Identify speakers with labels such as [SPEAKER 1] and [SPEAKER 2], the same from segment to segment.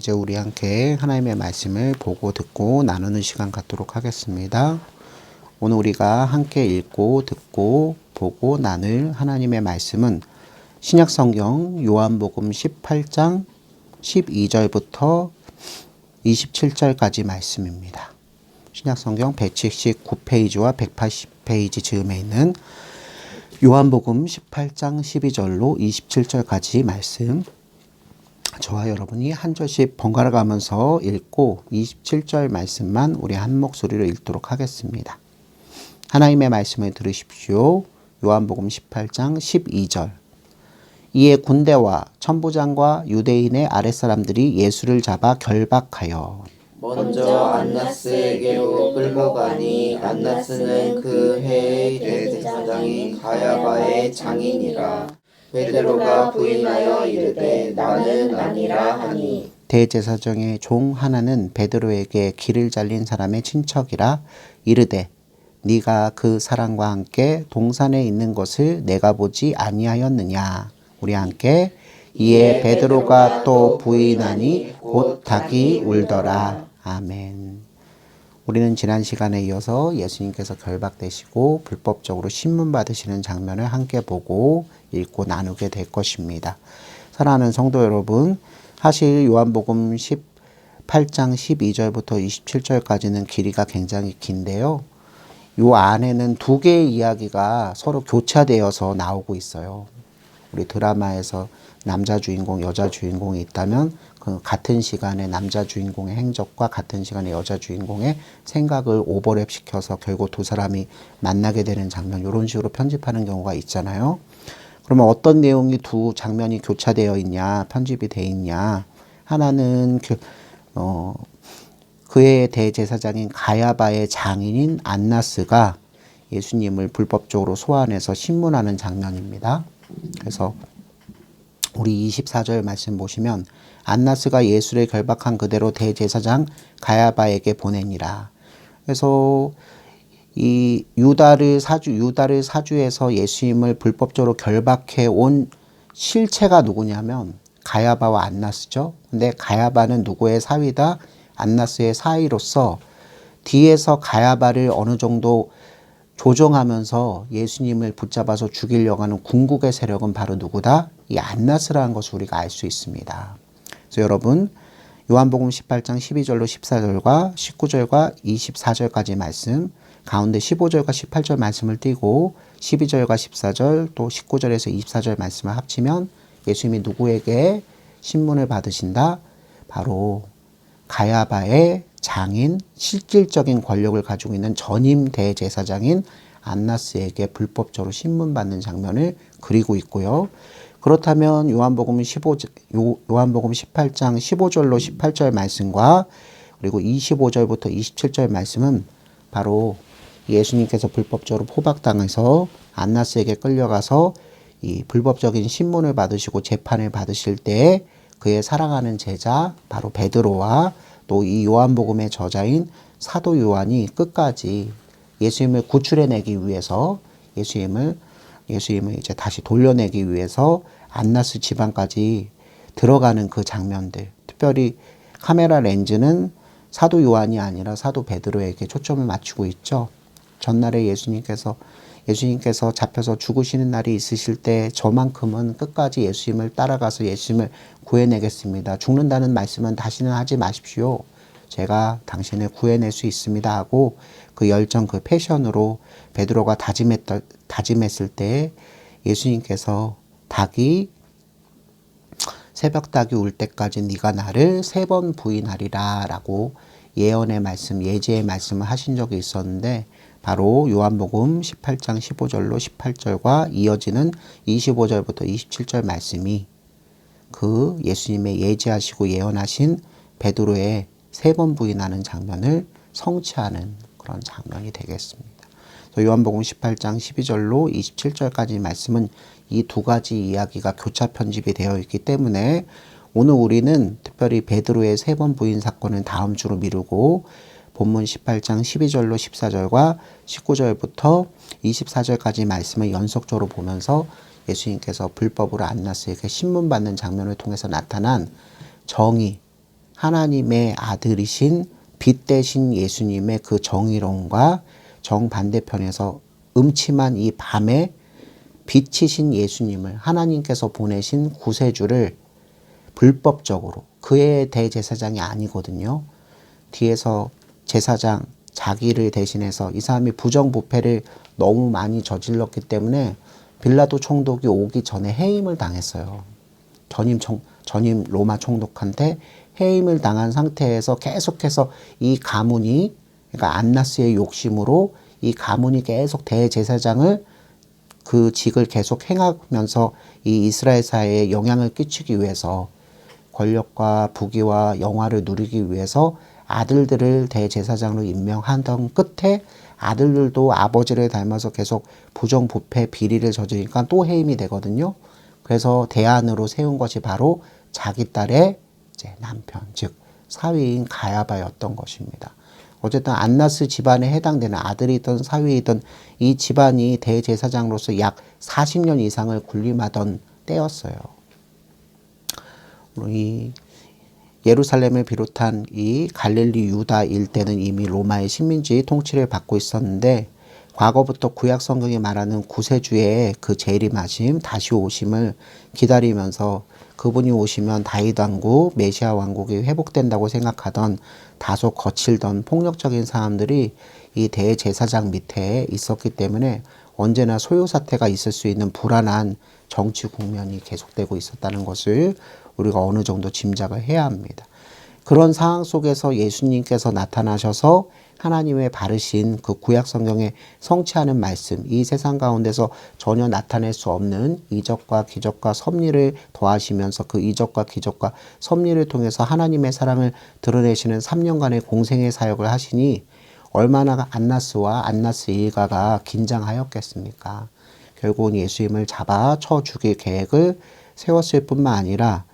[SPEAKER 1] 이제 우리 함께 하나님의 말씀을 보고 듣고 나누는 시간 갖도록 하겠습니다. 오늘 우리가 함께 읽고 듣고 보고 나눌 하나님의 말씀은 신약성경 요한복음 18장 12절부터 27절까지 말씀입니다. 신약성경 179페이지와 180페이지 즈음에 있는 요한복음 18장 12절로 27절까지 말씀, 저와 여러분이 한 절씩 번갈아 가면서 읽고 27절 말씀만 우리 한 목소리로 읽도록 하겠습니다. 하나님의 말씀을 들으십시오. 요한복음 18장 12절. 이에 군대와 천부장과 유대인의 아랫사람들이 예수를 잡아 결박하여
[SPEAKER 2] 먼저 안나스에게로 끌고가니 안나스는 그 해의 대제사장인 가야바의 장인이라. 베드로가 부인하여 이르되 나는 아니라 하니.
[SPEAKER 1] 대제사장의 종 하나는 베드로에게 길을 잘린 사람의 친척이라 이르되 네가 그 사람과 함께 동산에 있는 것을 내가 보지 아니하였느냐. 우리 함께. 이에 베드로가 또 부인하니 곧 닭이 울더라. 아멘. 우리는 지난 시간에 이어서 예수님께서 결박되시고 불법적으로 신문 받으시는 장면을 함께 보고 읽고 나누게 될 것입니다. 사랑하는 성도 여러분, 사실 요한복음 18장 12절부터 27절까지는 길이가 굉장히 긴데요. 요 안에는 두 개의 이야기가 서로 교차되어서 나오고 있어요. 우리 드라마에서 남자 주인공, 여자 주인공이 있다면 그 같은 시간에 남자 주인공의 행적과 같은 시간에 여자 주인공의 생각을 오버랩 시켜서 결국 두 사람이 만나게 되는 장면, 이런 식으로 편집하는 경우가 있잖아요. 그러면 어떤 내용이 두 장면이 교차되어 있냐, 편집이 되어 있냐. 하나는 그의 대제사장인 가야바의 장인인 안나스가 예수님을 불법적으로 소환해서 신문하는 장면입니다. 그래서 우리 24절 말씀 보시면 안나스가 예수를 결박한 그대로 대제사장 가야바에게 보내니라. 그래서 이 유다를 사주에서 예수님을 불법적으로 결박해 온 실체가 누구냐면 가야바와 안나스죠. 근데 가야바는 누구의 사위다? 안나스의 사위로서 뒤에서 가야바를 어느 정도 조정하면서 예수님을 붙잡아서 죽이려고 하는 궁극의 세력은 바로 누구다? 이 안나스라는 것을 우리가 알 수 있습니다. 그래서 여러분, 요한복음 18장 12절로 14절과 19절과 24절까지 말씀, 가운데 15절과 18절 말씀을 띄고 12절과 14절 또 19절에서 24절 말씀을 합치면 예수님이 누구에게 신문을 받으신다? 바로 가야바의 장인, 실질적인 권력을 가지고 있는 전임 대제사장인 안나스에게 불법적으로 신문받는 장면을 그리고 있고요. 그렇다면 요한복음 18장 15절로 18절 말씀과 그리고 25절부터 27절 말씀은 바로 예수님께서 불법적으로 포박당해서 안나스에게 끌려가서 이 불법적인 신문을 받으시고 재판을 받으실 때에 그의 사랑하는 제자 바로 베드로와 또 이 요한복음의 저자인 사도 요한이 끝까지 예수님을 구출해내기 위해서 예수님을 이제 다시 돌려내기 위해서 안나스 지방까지 들어가는 그 장면들, 특별히 카메라 렌즈는 사도 요한이 아니라 사도 베드로에게 초점을 맞추고 있죠. 전날에 예수님께서 잡혀서 죽으시는 날이 있으실 때 저만큼은 끝까지 예수님을 따라가서 예수님을 구해내겠습니다. 죽는다는 말씀은 다시는 하지 마십시오. 제가 당신을 구해낼 수 있습니다 하고 그 열정, 그 패션으로 베드로가 다짐했을 때 예수님께서 새벽 닭이 울 때까지 네가 나를 3번 부인하리라 라고 예언의 말씀, 예지의 말씀을 하신 적이 있었는데 바로 요한복음 18장 15절로 18절과 이어지는 25절부터 27절 말씀이 그 예수님의 예지하시고 예언하신 베드로의 3번 부인하는 장면을 성취하는 그런 장면이 되겠습니다. 요한복음 18장 12절로 27절까지 말씀은 이 두 가지 이야기가 교차 편집이 되어 있기 때문에 오늘 우리는 특별히 베드로의 3번 부인 사건은 다음 주로 미루고 본문 18장 12절로 14절과 19절부터 24절까지 말씀을 연속적으로 보면서 예수님께서 불법으로 안나스에게 신문받는 장면을 통해서 나타난 정의, 하나님의 아들이신 빛 대신 예수님의 그 정의로움과 정반대편에서 음침한 이 밤에 빛이신 예수님을 하나님께서 보내신 구세주를 불법적으로 그의 대제사장이 아니거든요. 뒤에서 제사장 자기를 대신해서 이 사람이 부정부패를 너무 많이 저질렀기 때문에 빌라도 총독이 오기 전에 해임을 당했어요. 전임 로마 총독한테 해임을 당한 상태에서 계속해서 이 가문이 그러니까 안나스의 욕심으로 이 가문이 계속 대제사장을 그 직을 계속 행하면서 이 이스라엘 사회에 영향을 끼치기 위해서 권력과 부귀와 영화를 누리기 위해서 아들들을 대제사장으로 임명하던 끝에 아들들도 아버지를 닮아서 계속 부정부패 비리를 저지르니까 또 해임이 되거든요. 그래서 대안으로 세운 것이 바로 자기 딸의 이제 남편, 즉 사위인 가야바였던 것입니다. 어쨌든 안나스 집안에 해당되는 아들이든 사위이든 이 집안이 대제사장으로서 약 40년 이상을 군림하던 때였어요. 이 예루살렘을 비롯한 이 갈릴리 유다 일대는 이미 로마의 식민지 통치를 받고 있었는데 과거부터 구약 성경이 말하는 구세주의 그 재림하심, 다시 오심을 기다리면서 그분이 오시면 다윗 왕국, 메시아 왕국이 회복된다고 생각하던 다소 거칠던 폭력적인 사람들이 이 대제사장 밑에 있었기 때문에 언제나 소요 사태가 있을 수 있는 불안한 정치 국면이 계속되고 있었다는 것을 우리가 어느 정도 짐작을 해야 합니다. 그런 상황 속에서 예수님께서 나타나셔서 하나님의 바르신 그 구약 성경에 성취하는 말씀, 이 세상 가운데서 전혀 나타낼 수 없는 이적과 기적과 섭리를 더하시면서 그 이적과 기적과 섭리를 통해서 하나님의 사랑을 드러내시는 3년간의 공생의 사역을 하시니 얼마나 안나스와 안나스 일가가 긴장하였겠습니까? 결국은 예수님을 잡아 쳐 죽일 계획을 세웠을 뿐만 아니라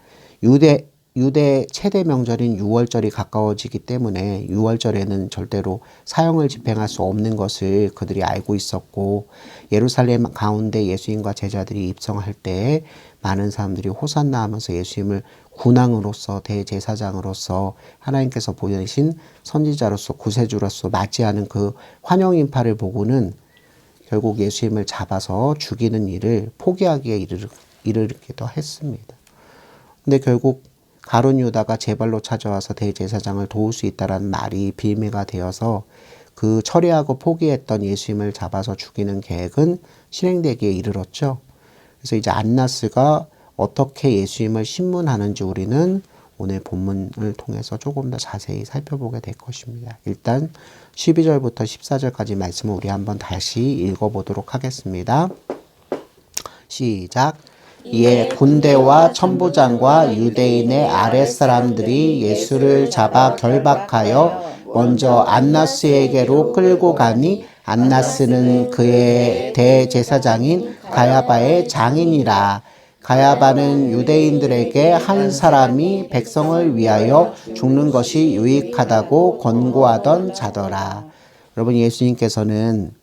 [SPEAKER 1] 유대 최대 명절인 유월절이 가까워지기 때문에 유월절에는 절대로 사형을 집행할 수 없는 것을 그들이 알고 있었고 예루살렘 가운데 예수님과 제자들이 입성할 때 많은 사람들이 호산나 하면서 예수님을 군왕으로서 대제사장으로서 하나님께서 보내신 선지자로서 구세주로서 맞이하는 그 환영 인파를 보고는 결국 예수님을 잡아서 죽이는 일을 포기하기에 이르기도 했습니다. 근데 결국 가룟 유다가 제발로 찾아와서 대제사장을 도울 수 있다라는 말이 빌미가 되어서 그 철회하고 포기했던 예수님을 잡아서 죽이는 계획은 실행되기에 이르렀죠. 그래서 이제 안나스가 어떻게 예수님을 신문하는지 우리는 오늘 본문을 통해서 조금 더 자세히 살펴보게 될 것입니다. 일단 12절부터 14절까지 말씀을 우리 한번 다시 읽어보도록 하겠습니다. 시작. 이에 군대와 천부장과 유대인의 아랫사람들이 예수를 잡아 결박하여 먼저 안나스에게로 끌고 가니 안나스는 그의 대제사장인 가야바의 장인이라. 가야바는 유대인들에게 한 사람이 백성을 위하여 죽는 것이 유익하다고 권고하던 자더라. 여러분, 예수님께서는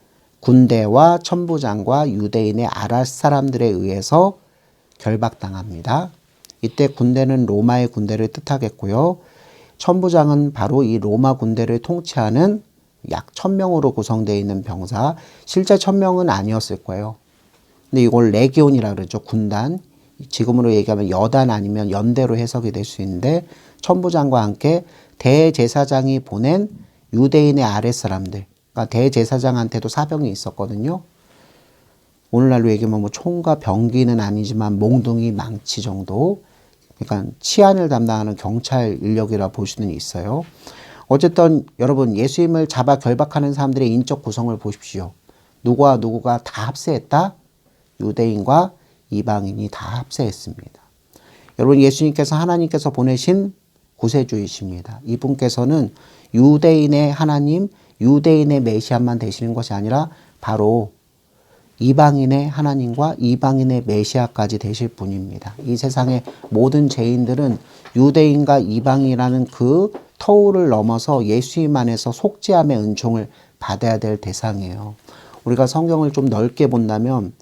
[SPEAKER 1] 군대와 천부장과 유대인의 아랫사람들에 의해서 결박당합니다. 이때 군대는 로마의 군대를 뜻하겠고요. 천부장은 바로 이 로마 군대를 통치하는 약 1000명으로 구성되어 있는 병사, 실제 1000명은 아니었을 거예요. 근데 이걸 레기온이라 그러죠. 군단. 지금으로 얘기하면 여단 아니면 연대로 해석이 될 수 있는데 천부장과 함께 대제사장이 보낸 유대인의 아랫사람들, 그러니까 대제사장한테도 사병이 있었거든요. 오늘날로 얘기하면 뭐 총과 병기는 아니지만 몽둥이 망치 정도, 그러니까 치안을 담당하는 경찰 인력이라 볼 수는 있어요. 어쨌든 여러분, 예수님을 잡아 결박하는 사람들의 인적 구성을 보십시오. 누구와 누구가 다 합세했다? 유대인과 이방인이 다 합세했습니다. 여러분, 예수님께서 하나님께서 보내신 구세주이십니다. 이분께서는 유대인의 하나님, 유대인의 메시아만 되시는 것이 아니라 바로 이방인의 하나님과 이방인의 메시아까지 되실 분입니다. 이 세상의 모든 죄인들은 유대인과 이방인이라는 그 터울을 넘어서 예수님 안에서 속죄함의 은총을 받아야 될 대상이에요. 우리가 성경을 좀 넓게 본다면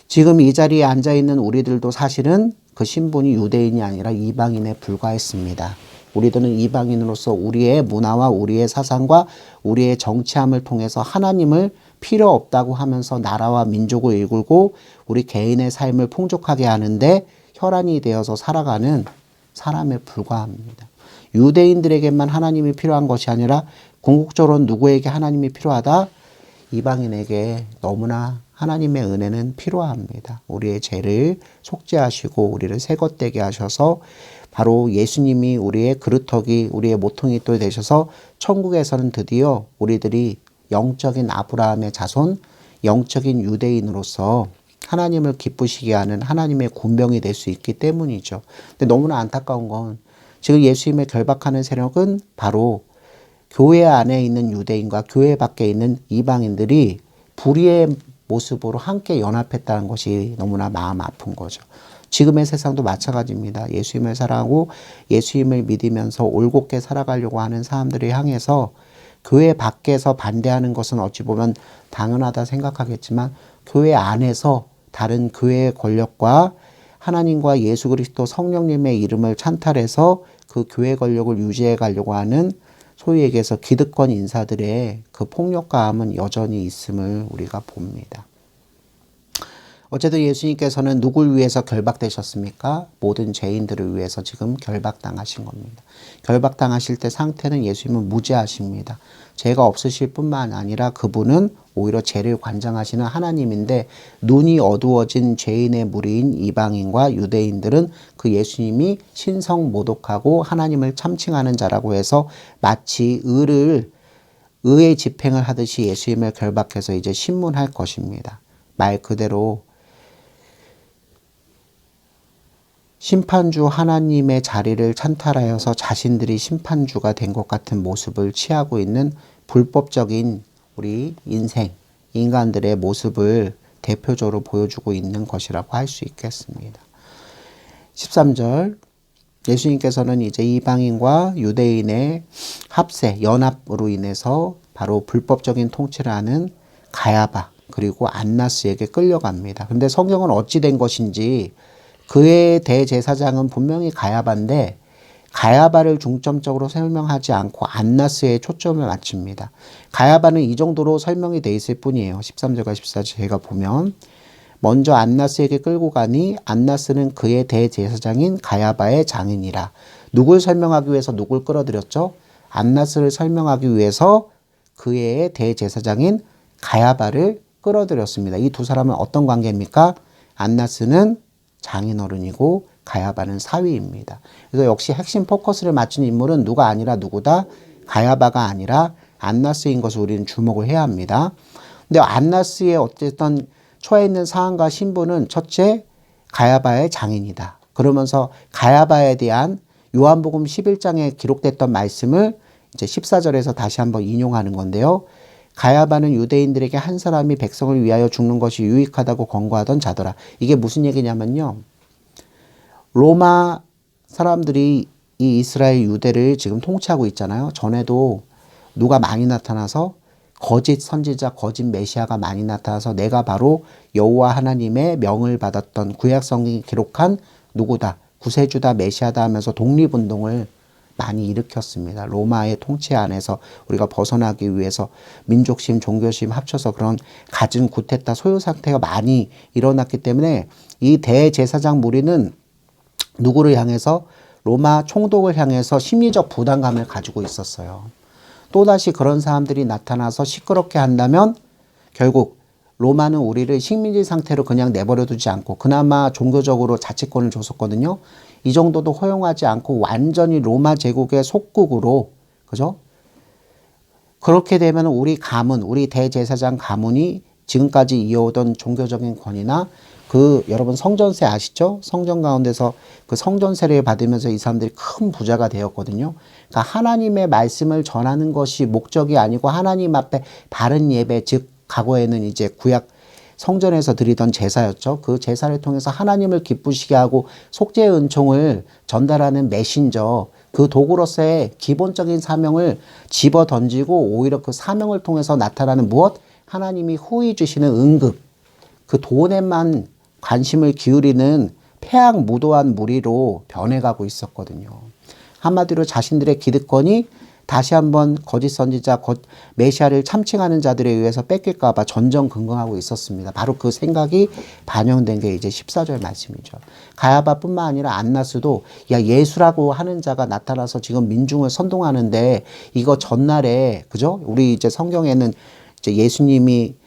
[SPEAKER 1] 지금 이 자리에 앉아있는 우리들도 사실은 그 신분이 유대인이 아니라 이방인에 불과했습니다. 우리들은 이방인으로서 우리의 문화와 우리의 사상과 우리의 정치함을 통해서 하나님을 필요 없다고 하면서 나라와 민족을 이끌고 우리 개인의 삶을 풍족하게 하는데 혈안이 되어서 살아가는 사람에 불과합니다. 유대인들에게만 하나님이 필요한 것이 아니라 궁극적으로 누구에게 하나님이 필요하다? 이방인에게 너무나 하나님의 은혜는 필요합니다. 우리의 죄를 속죄하시고 우리를 새것되게 하셔서 바로 예수님이 우리의 그루터기, 우리의 모퉁이 돌 되셔서 천국에서는 드디어 우리들이 영적인 아브라함의 자손, 영적인 유대인으로서 하나님을 기쁘시게 하는 하나님의 군병이 될 수 있기 때문이죠. 근데 너무나 안타까운 건 지금 예수님을 결박하는 세력은 바로 교회 안에 있는 유대인과 교회 밖에 있는 이방인들이 불의의 모습으로 함께 연합했다는 것이 너무나 마음 아픈 거죠. 지금의 세상도 마찬가지입니다. 예수님을 사랑하고 예수님을 믿으면서 올곧게 살아가려고 하는 사람들을 향해서 교회 밖에서 반대하는 것은 어찌 보면 당연하다 생각하겠지만 교회 안에서 다른 교회의 권력과 하나님과 예수 그리스도 성령님의 이름을 찬탈해서 그 교회 권력을 유지해 가려고 하는 소위 얘기해서 기득권 인사들의 그 폭력감은 여전히 있음을 우리가 봅니다. 어쨌든 예수님께서는 누굴 위해서 결박되셨습니까? 모든 죄인들을 위해서 지금 결박당하신 겁니다. 결박당하실 때 상태는 예수님은 무죄하십니다. 죄가 없으실 뿐만 아니라 그분은 오히려 죄를 관장하시는 하나님인데 눈이 어두워진 죄인의 무리인 이방인과 유대인들은 그 예수님이 신성모독하고 하나님을 참칭하는 자라고 해서 마치 의의 집행을 하듯이 예수님을 결박해서 이제 신문할 것입니다. 말 그대로 심판주 하나님의 자리를 찬탈하여서 자신들이 심판주가 된 것 같은 모습을 취하고 있는 불법적인 우리 인간들의 모습을 대표적으로 보여주고 있는 것이라고 할 수 있겠습니다. 13절 예수님께서는 이제 이방인과 유대인의 합세, 연합으로 인해서 바로 불법적인 통치를 하는 가야바 그리고 안나스에게 끌려갑니다. 근데 성경은 어찌 된 것인지 그의 대제사장은 분명히 가야바인데 가야바를 중점적으로 설명하지 않고 안나스에 초점을 맞춥니다. 가야바는 이 정도로 설명이 돼 있을 뿐이에요. 13절과 14절 제가 보면 먼저 안나스에게 끌고 가니 안나스는 그의 대제사장인 가야바의 장인이라. 누굴 설명하기 위해서 누굴 끌어들였죠? 안나스를 설명하기 위해서 그의 대제사장인 가야바를 끌어들였습니다. 이 두 사람은 어떤 관계입니까? 안나스는 장인어른이고 가야바는 사위입니다. 그래서 역시 핵심 포커스를 맞춘 인물은 누가 아니라 누구다? 가야바가 아니라 안나스인 것을 우리는 주목을 해야 합니다. 근데 안나스의 어쨌든 처해 있는 상황과 신분은 첫째 가야바의 장인이다. 그러면서 가야바에 대한 요한복음 11장에 기록됐던 말씀을 이제 14절에서 다시 한번 인용하는 건데요. 가야바는 유대인들에게 한 사람이 백성을 위하여 죽는 것이 유익하다고 권고하던 자더라. 이게 무슨 얘기냐면요. 로마 사람들이 이 이스라엘 유대를 지금 통치하고 있잖아요. 전에도 누가 많이 나타나서 거짓 선지자, 거짓 메시아가 많이 나타나서 내가 바로 여호와 하나님의 명을 받았던 구약 성경이 기록한 누구다, 구세주다, 메시아다 하면서 독립운동을 많이 일으켰습니다. 로마의 통치 안에서 우리가 벗어나기 위해서 민족심, 종교심 합쳐서 그런 갖은 구테타 소요 상태가 많이 일어났기 때문에 이 대제사장 무리는 누구를 향해서 로마 총독을 향해서 심리적 부담감을 가지고 있었어요. 또다시 그런 사람들이 나타나서 시끄럽게 한다면 결국 로마는 우리를 식민지 상태로 그냥 내버려 두지 않고 그나마 종교적으로 자치권을 줬었거든요. 이 정도도 허용하지 않고 완전히 로마 제국의 속국으로, 그죠? 그렇게 되면 우리 가문, 우리 대제사장 가문이 지금까지 이어오던 종교적인 권위나 여러분 성전세 아시죠? 성전 가운데서 그 성전세를 받으면서 이 사람들이 큰 부자가 되었거든요. 그러니까 하나님의 말씀을 전하는 것이 목적이 아니고 하나님 앞에 바른 예배, 즉 과거에는 이제 구약 성전에서 드리던 제사였죠. 그 제사를 통해서 하나님을 기쁘시게 하고 속죄의 은총을 전달하는 메신저, 그 도구로서의 기본적인 사명을 집어 던지고 오히려 그 사명을 통해서 나타나는 무엇? 하나님이 후히 주시는 응급, 그 돈에만 관심을 기울이는 폐악무도한 무리로 변해가고 있었거든요. 한마디로 자신들의 기득권이 다시 한번 거짓 선지자, 메시아를 참칭하는 자들에 의해서 뺏길까 봐 전전긍긍하고 있었습니다. 바로 그 생각이 반영된 게 이제 14절 말씀이죠. 가야바뿐만 아니라 안나스도 야 예수라고 하는 자가 나타나서 지금 민중을 선동하는데 이거 전날에 그죠? 우리 이제 성경에는 이제 예수님이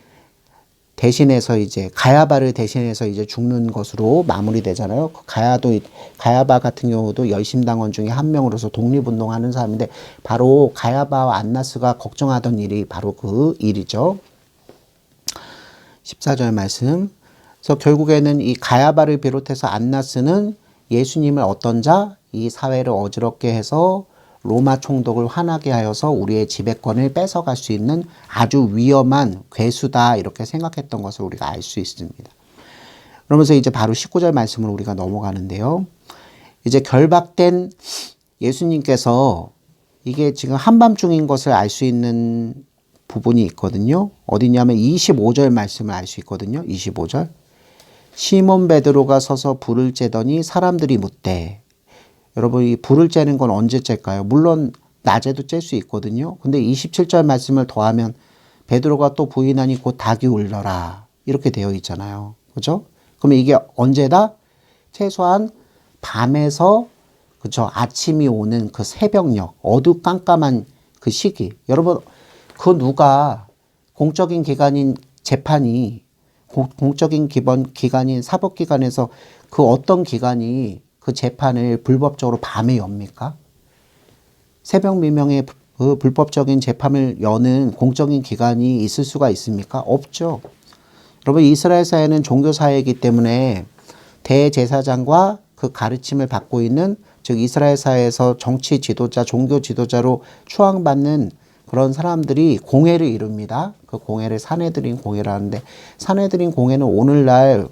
[SPEAKER 1] 대신해서 이제 가야바를 대신해서 이제 죽는 것으로 마무리되잖아요. 가야바 같은 경우도 열심당원 중에 한 명으로서 독립운동하는 사람인데 바로 가야바와 안나스가 걱정하던 일이 바로 그 일이죠. 14절 말씀. 그래서 결국에는 이 가야바를 비롯해서 안나스는 예수님을 어떤 자? 이 사회를 어지럽게 해서 로마 총독을 화나게 하여서 우리의 지배권을 뺏어갈 수 있는 아주 위험한 괴수다 이렇게 생각했던 것을 우리가 알 수 있습니다. 그러면서 이제 바로 19절 말씀으로 우리가 넘어가는데요. 이제 결박된 예수님께서 이게 지금 한밤중인 것을 알 수 있는 부분이 있거든요. 어디냐면 25절 말씀을 알 수 있거든요. 25절. 시몬 베드로가 서서 불을 쬐더니 사람들이 묻되 여러분 이 불을 쬐는 건 언제 쬐까요? 물론 낮에도 쬐 수 있거든요. 근데 27절 말씀을 더하면 베드로가 또 부인하니 곧 닭이 울더라 이렇게 되어 있잖아요. 그죠? 그러면 이게 언제다? 최소한 밤에서 그죠? 아침이 오는 그 새벽녘 어두깜깜한 그 시기. 여러분 그 누가 공적인 기관인 재판이 공적인 기관인 사법기관에서 그 어떤 기관이 그 재판을 불법적으로 밤에 엽니까? 새벽 미명에 그 불법적인 재판을 여는 공적인 기관이 있을 수가 있습니까? 없죠. 여러분 이스라엘 사회는 종교 사회이기 때문에 대제사장과 그 가르침을 받고 있는 즉 이스라엘 사회에서 정치 지도자, 종교 지도자로 추앙받는 그런 사람들이 공회를 이룹니다. 그 공회를 사내들인 공회를 하는데 사내들인 공회는 오늘날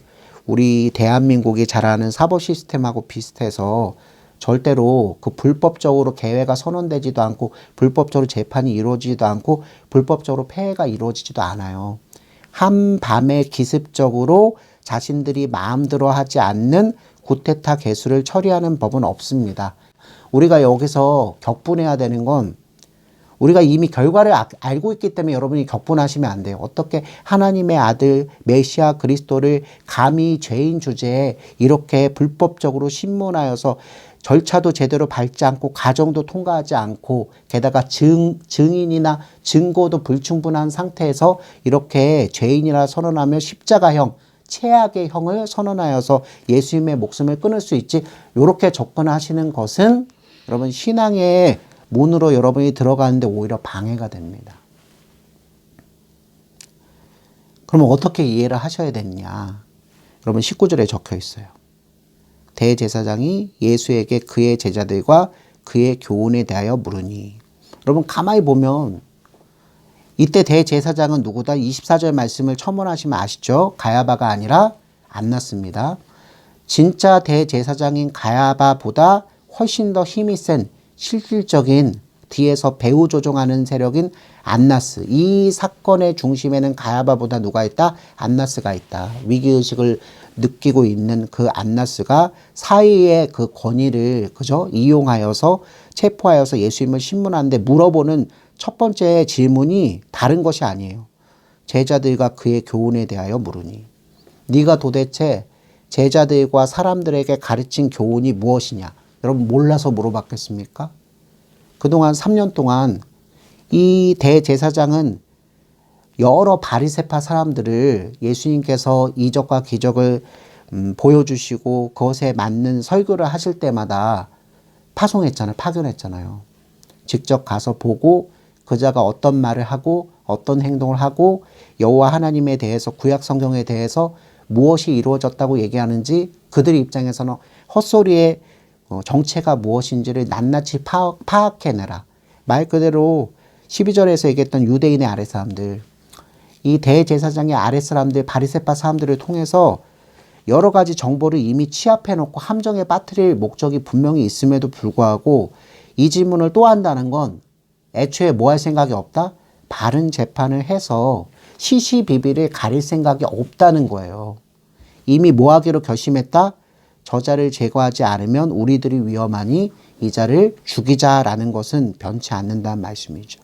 [SPEAKER 1] 우리 대한민국이 잘 아는 사법 시스템하고 비슷해서 절대로 그 불법적으로 개회가 선언되지도 않고 불법적으로 재판이 이루어지지도 않고 불법적으로 폐회가 이루어지지도 않아요. 한밤에 기습적으로 자신들이 마음대로 하지 않는 구테타 개수를 처리하는 법은 없습니다. 우리가 여기서 격분해야 되는 건 우리가 이미 결과를 알고 있기 때문에 여러분이 격분하시면 안 돼요. 어떻게 하나님의 아들 메시아 그리스도를 감히 죄인 주제에 이렇게 불법적으로 신문하여서 절차도 제대로 밟지 않고 가정도 통과하지 않고 게다가 증인이나 증거도 불충분한 상태에서 이렇게 죄인이라 선언하며 십자가형 최악의 형을 선언하여서 예수님의 목숨을 끊을 수 있지. 이렇게 접근하시는 것은 여러분 신앙의 문으로 여러분이 들어가는데 오히려 방해가 됩니다. 그러면 어떻게 이해를 하셔야 되느냐? 여러분 19절에 적혀 있어요. 대제사장이 예수에게 그의 제자들과 그의 교훈에 대하여 물으니. 여러분 가만히 보면 이때 대제사장은 누구다? 24절 말씀을 첨언하시면 아시죠? 가야바가 아니라 안나스입니다. 진짜 대제사장인 가야바보다 훨씬 더 힘이 센 실질적인 뒤에서 배후 조종하는 세력인 안나스. 이 사건의 중심에는 가야바보다 누가 있다? 안나스가 있다. 위기의식을 느끼고 있는 그 안나스가 사이의 그 권위를 그죠? 이용하여서 체포하여서 예수님을 신문하는데 물어보는 첫 번째 질문이 다른 것이 아니에요. 제자들과 그의 교훈에 대하여 물으니. 네가 도대체 제자들과 사람들에게 가르친 교훈이 무엇이냐? 여러분 몰라서 물어봤겠습니까? 그동안 3년 동안 이 대제사장은 여러 바리새파 사람들을 예수님께서 이적과 기적을 보여주시고 그것에 맞는 설교를 하실 때마다 파견했잖아요. 직접 가서 보고 그자가 어떤 말을 하고 어떤 행동을 하고 여호와 하나님에 대해서 구약 성경에 대해서 무엇이 이루어졌다고 얘기하는지 그들 입장에서는 헛소리의 정체가 무엇인지를 낱낱이 파악해내라. 말 그대로 12절에서 얘기했던 유대인의 아랫사람들, 이 대제사장의 아랫사람들, 바리새파 사람들을 통해서 여러 가지 정보를 이미 취합해놓고 함정에 빠뜨릴 목적이 분명히 있음에도 불구하고 이 질문을 또 한다는 건 애초에 뭐 할 생각이 없다? 바른 재판을 해서 시시비비를 가릴 생각이 없다는 거예요. 이미 뭐 하기로 결심했다? 저자를 제거하지 않으면 우리들이 위험하니 이 자를 죽이자라는 것은 변치 않는다는 말씀이죠.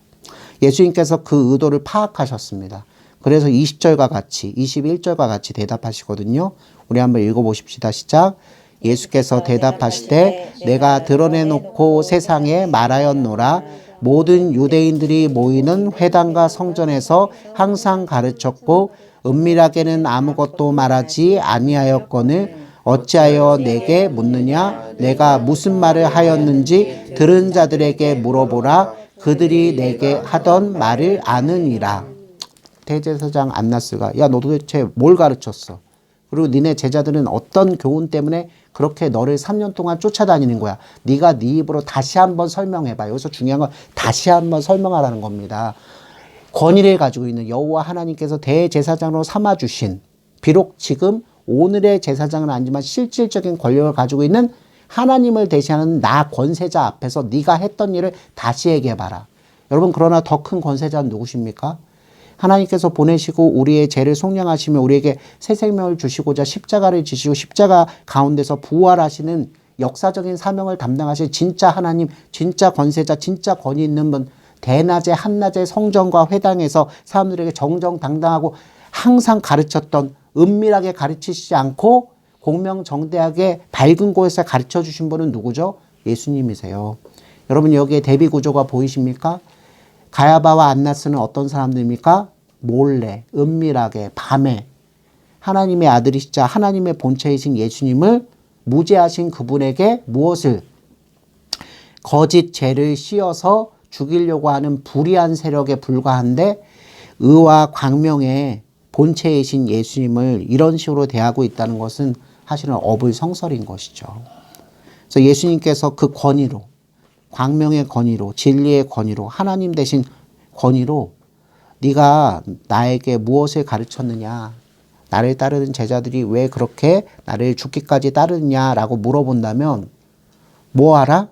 [SPEAKER 1] 예수님께서 그 의도를 파악하셨습니다. 그래서 20절과 같이 21절과 같이 대답하시거든요. 우리 한번 읽어보십시다. 시작. 예수께서 대답하시되 내가 드러내놓고 세상에 말하였노라. 모든 유대인들이 모이는 회당과 성전에서 항상 가르쳤고 은밀하게는 아무것도 말하지 아니하였거늘 어찌하여 내게 묻느냐? 내가 무슨 말을 하였는지 들은 자들에게 물어보라. 그들이 내게 하던 말을 아느니라. 대제사장 안나스가 야, 너 도대체 뭘 가르쳤어? 그리고 니네 제자들은 어떤 교훈 때문에 그렇게 너를 3년 동안 쫓아다니는 거야? 네가 네 입으로 다시 한번 설명해봐. 여기서 중요한 건 다시 한번 설명하라는 겁니다. 권위를 가지고 있는 여호와 하나님께서 대제사장으로 삼아주신, 비록 지금 오늘의 제사장은 아니지만 실질적인 권력을 가지고 있는 하나님을 대신하는 나 권세자 앞에서 네가 했던 일을 다시 얘기해봐라. 여러분, 그러나 더 큰 권세자는 누구십니까? 하나님께서 보내시고 우리의 죄를 속량하시며 우리에게 새 생명을 주시고자 십자가를 지시고 십자가 가운데서 부활하시는 역사적인 사명을 담당하실 진짜 하나님, 진짜 권세자, 진짜 권위 있는 분, 대낮에 한낮에 성전과 회당에서 사람들에게 정정당당하고 항상 가르쳤던, 은밀하게 가르치시지 않고 공명정대하게 밝은 곳에서 가르쳐 주신 분은 누구죠? 예수님이세요. 여러분, 여기에 대비 구조가 보이십니까? 가야바와 안나스는 어떤 사람들입니까? 몰래, 은밀하게, 밤에 하나님의 아들이시자 하나님의 본체이신 예수님을 무죄하신 그분에게 무엇을? 거짓 죄를 씌워서 죽이려고 하는 불의한 세력에 불과한데 의와 광명의 본체이신 예수님을 이런 식으로 대하고 있다는 것은 사실은 어불성설인 것이죠. 그래서 예수님께서 그 권위로, 광명의 권위로, 진리의 권위로, 하나님 대신 권위로 네가 나에게 무엇을 가르쳤느냐, 나를 따르는 제자들이 왜 그렇게 나를 죽기까지 따르느냐라고 물어본다면 뭐 하라?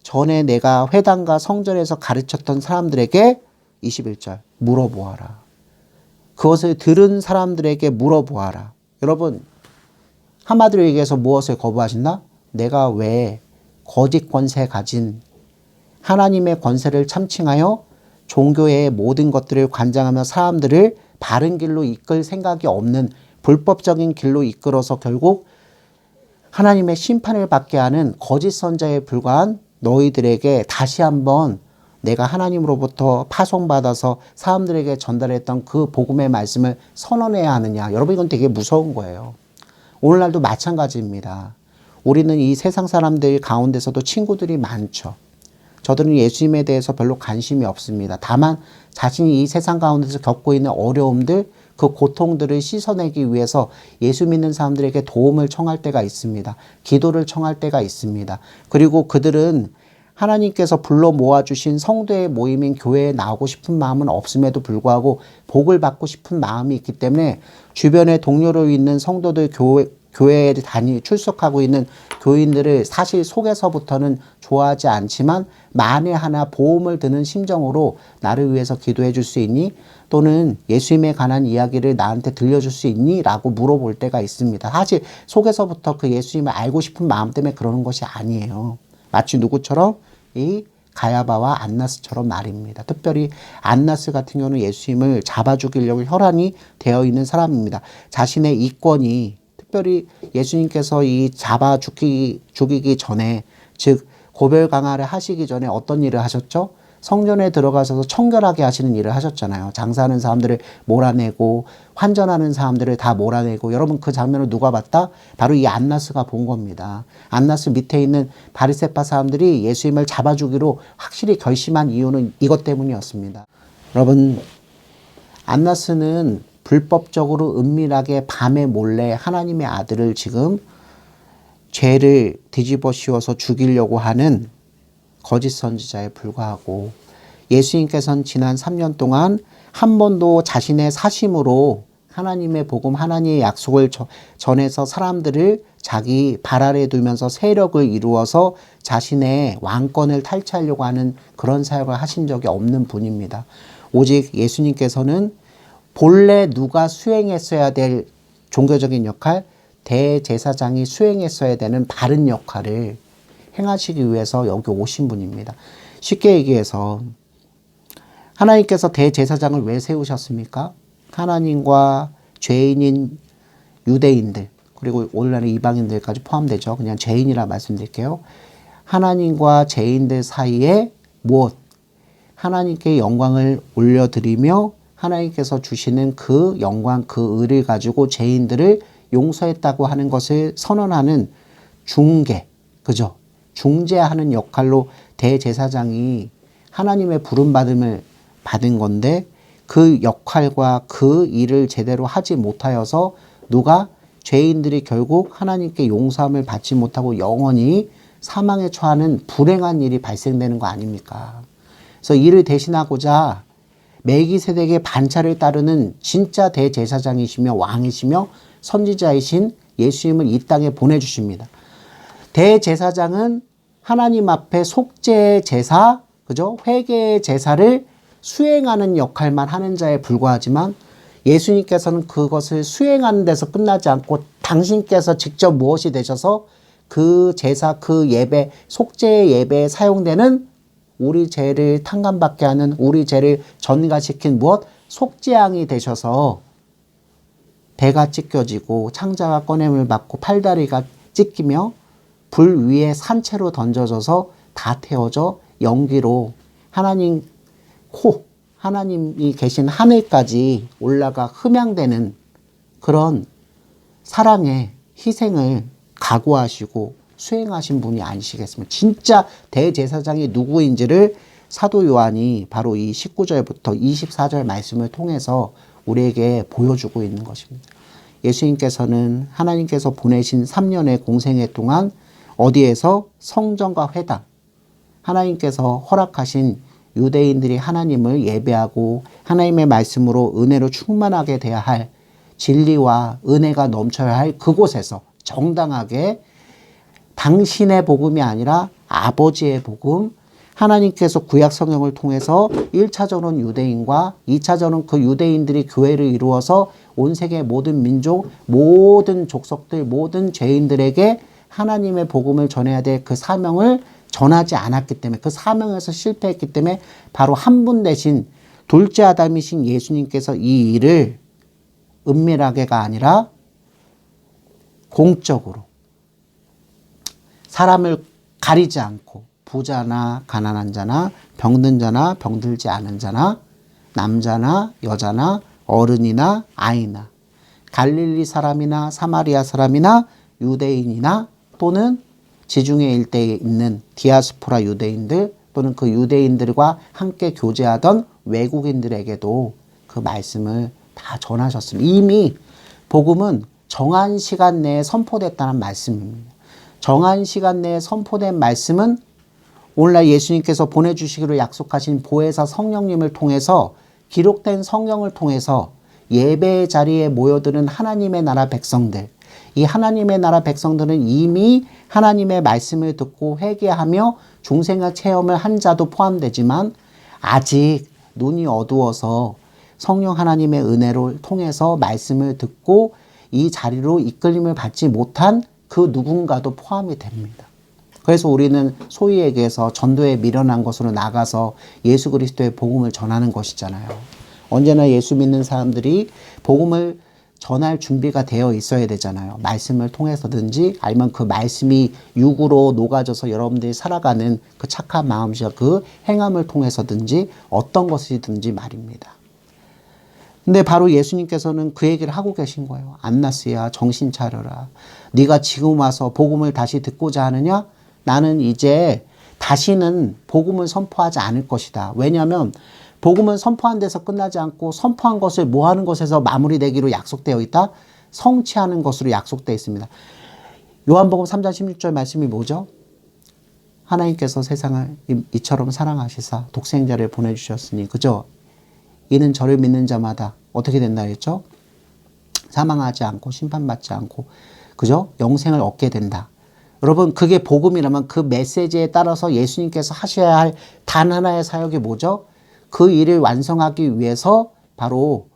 [SPEAKER 1] 전에 내가 회당과 성전에서 가르쳤던 사람들에게 21절 물어보아라. 그것을 들은 사람들에게 물어보아라. 여러분, 한마디로 얘기해서 무엇을 거부하신다? 내가 왜 거짓 권세 가진 하나님의 권세를 참칭하여 종교의 모든 것들을 관장하며 사람들을 바른 길로 이끌 생각이 없는 불법적인 길로 이끌어서 결국 하나님의 심판을 받게 하는 거짓 선자에 불과한 너희들에게 다시 한번 내가 하나님으로부터 파송받아서 사람들에게 전달했던 그 복음의 말씀을 선언해야 하느냐. 여러분, 이건 되게 무서운 거예요. 오늘날도 마찬가지입니다. 우리는 이 세상 사람들 가운데서도 친구들이 많죠. 저들은 예수님에 대해서 별로 관심이 없습니다. 다만 자신이 이 세상 가운데서 겪고 있는 어려움들, 그 고통들을 씻어내기 위해서 예수 믿는 사람들에게 도움을 청할 때가 있습니다. 기도를 청할 때가 있습니다. 그리고 그들은 하나님께서 불러 모아주신 성도의 모임인 교회에 나오고 싶은 마음은 없음에도 불구하고 복을 받고 싶은 마음이 있기 때문에 주변에 동료로 있는 성도들 교회에 출석하고 있는 교인들을 사실 속에서부터는 좋아하지 않지만 만에 하나 보험을 드는 심정으로 나를 위해서 기도해 줄 수 있니? 또는 예수님에 관한 이야기를 나한테 들려줄 수 있니? 라고 물어볼 때가 있습니다. 사실 속에서부터 그 예수님을 알고 싶은 마음 때문에 그러는 것이 아니에요. 마치 누구처럼? 이 가야바와 안나스처럼 말입니다. 특별히 안나스 같은 경우는 예수님을 잡아 죽이려고 혈안이 되어 있는 사람입니다. 자신의 이권이, 특별히 예수님께서 이 잡아 죽이기 전에, 즉 고별 강화를 하시기 전에 어떤 일을 하셨죠? 성전에 들어가셔서 청결하게 하시는 일을 하셨잖아요. 장사하는 사람들을 몰아내고 환전하는 사람들을 다 몰아내고. 여러분, 그 장면을 누가 봤다? 바로 이 안나스가 본 겁니다. 안나스 밑에 있는 바리새파 사람들이 예수님을 잡아주기로 확실히 결심한 이유는 이것 때문이었습니다. 여러분, 안나스는 불법적으로 은밀하게 밤에 몰래 하나님의 아들을 지금 죄를 뒤집어 씌워서 죽이려고 하는 거짓 선지자에 불과하고, 예수님께서는 지난 3년 동안 한 번도 자신의 사심으로 하나님의 복음, 하나님의 약속을 전해서 사람들을 자기 발 아래 두면서 세력을 이루어서 자신의 왕권을 탈취하려고 하는 그런 사역을 하신 적이 없는 분입니다. 오직 예수님께서는 본래 누가 수행했어야 될 종교적인 역할, 대제사장이 수행했어야 되는 바른 역할을 행하시기 위해서 여기 오신 분입니다. 쉽게 얘기해서 하나님께서 대제사장을 왜 세우셨습니까? 하나님과 죄인인 유대인들 그리고 오늘날의 이방인들까지 포함되죠. 그냥 죄인이라 말씀드릴게요. 하나님과 죄인들 사이에 무엇? 하나님께 영광을 올려드리며 하나님께서 주시는 그 영광, 그 의를 가지고 죄인들을 용서했다고 하는 것을 선언하는 중개, 그죠? 중재하는 역할로 대제사장이 하나님의 부름받음을 받은 건데 그 역할과 그 일을 제대로 하지 못하여서 누가 죄인들이 결국 하나님께 용서함을 받지 못하고 영원히 사망에 처하는 불행한 일이 발생되는 거 아닙니까? 그래서 이를 대신하고자 멜기세덱의 반차를 따르는 진짜 대제사장이시며 왕이시며 선지자이신 예수님을 이 땅에 보내주십니다. 대제사장은 하나님 앞에 속죄의 제사, 그죠? 회개의 제사를 수행하는 역할만 하는 자에 불과하지만 예수님께서는 그것을 수행하는 데서 끝나지 않고 당신께서 직접 무엇이 되셔서 그 제사, 그 예배, 속죄의 예배에 사용되는 우리 죄를 탕감받게 하는 우리 죄를 전가시킨 무엇? 속죄양이 되셔서 배가 찢겨지고 창자가 꺼냄을 받고 팔다리가 찢기며 불 위에 산채로 던져져서 다 태워져 연기로 하나님 하나님이 계신 하늘까지 올라가 흠양되는 그런 사랑의 희생을 각오하시고 수행하신 분이 아니시겠습니까? 진짜 대제사장이 누구인지를 사도 요한이 바로 이 19절부터 24절 말씀을 통해서 우리에게 보여주고 있는 것입니다. 예수님께서는 하나님께서 보내신 3년의 공생애 동안 어디에서 성전과 회당, 하나님께서 허락하신 유대인들이 하나님을 예배하고 하나님의 말씀으로 은혜로 충만하게 돼야 할 진리와 은혜가 넘쳐야 할 그곳에서 정당하게 당신의 복음이 아니라 아버지의 복음, 하나님께서 구약 성경을 통해서 1차적으로는 유대인과 2차적으로는 그 유대인들이 교회를 이루어서 온 세계 모든 민족, 모든 족속들, 모든 죄인들에게 하나님의 복음을 전해야 될 그 사명을 전하지 않았기 때문에 그 사명에서 실패했기 때문에 바로 한 분 대신 둘째 아담이신 예수님께서 이 일을 은밀하게가 아니라 공적으로 사람을 가리지 않고 부자나 가난한 자나 병든 자나 병들지 않은 자나 남자나 여자나 어른이나 아이나 갈릴리 사람이나 사마리아 사람이나 유대인이나 또는 지중해 일대에 있는 디아스포라 유대인들 또는 그 유대인들과 함께 교제하던 외국인들에게도 그 말씀을 다 전하셨습니다. 이미 복음은 정한 시간 내에 선포됐다는 말씀입니다. 정한 시간 내에 선포된 말씀은 오늘날 예수님께서 보내주시기로 약속하신 보혜사 성령님을 통해서 기록된 성경을 통해서 예배의 자리에 모여드는 하나님의 나라 백성들, 이 하나님의 나라 백성들은 이미 하나님의 말씀을 듣고 회개하며 중생의 체험을 한 자도 포함되지만 아직 눈이 어두워서 성령 하나님의 은혜를 통해서 말씀을 듣고 이 자리로 이끌림을 받지 못한 그 누군가도 포함이 됩니다. 그래서 우리는 소위 얘기해서 전도에 미련한 것으로 나가서 예수 그리스도의 복음을 전하는 것이잖아요. 언제나 예수 믿는 사람들이 복음을 전할 준비가 되어 있어야 되잖아요. 말씀을 통해서든지 아니면 그 말씀이 육으로 녹아져서 여러분들이 살아가는 그 착한 마음과 그 행함을 통해서든지 어떤 것이든지 말입니다. 근데 바로 예수님께서는 그 얘기를 하고 계신 거예요. 안나스야 정신 차려라. 네가 지금 와서 복음을 다시 듣고자 하느냐? 나는 이제 다시는 복음을 선포하지 않을 것이다. 왜냐하면 복음은 선포한 데서 끝나지 않고 선포한 것을 뭐 하는 것에서 마무리되기로 약속되어 있다? 성취하는 것으로 약속되어 있습니다. 요한복음 3장 16절 말씀이 뭐죠? 하나님께서 세상을 이처럼 사랑하시사 독생자를 보내주셨으니 그죠? 이는 저를 믿는 자마다 어떻게 된다 했죠? 사망하지 않고 심판받지 않고 그죠? 영생을 얻게 된다. 여러분 그게 복음이라면 그 메시지에 따라서 예수님께서 하셔야 할 단 하나의 사역이 뭐죠? 그 일을 완성하기 위해서 바로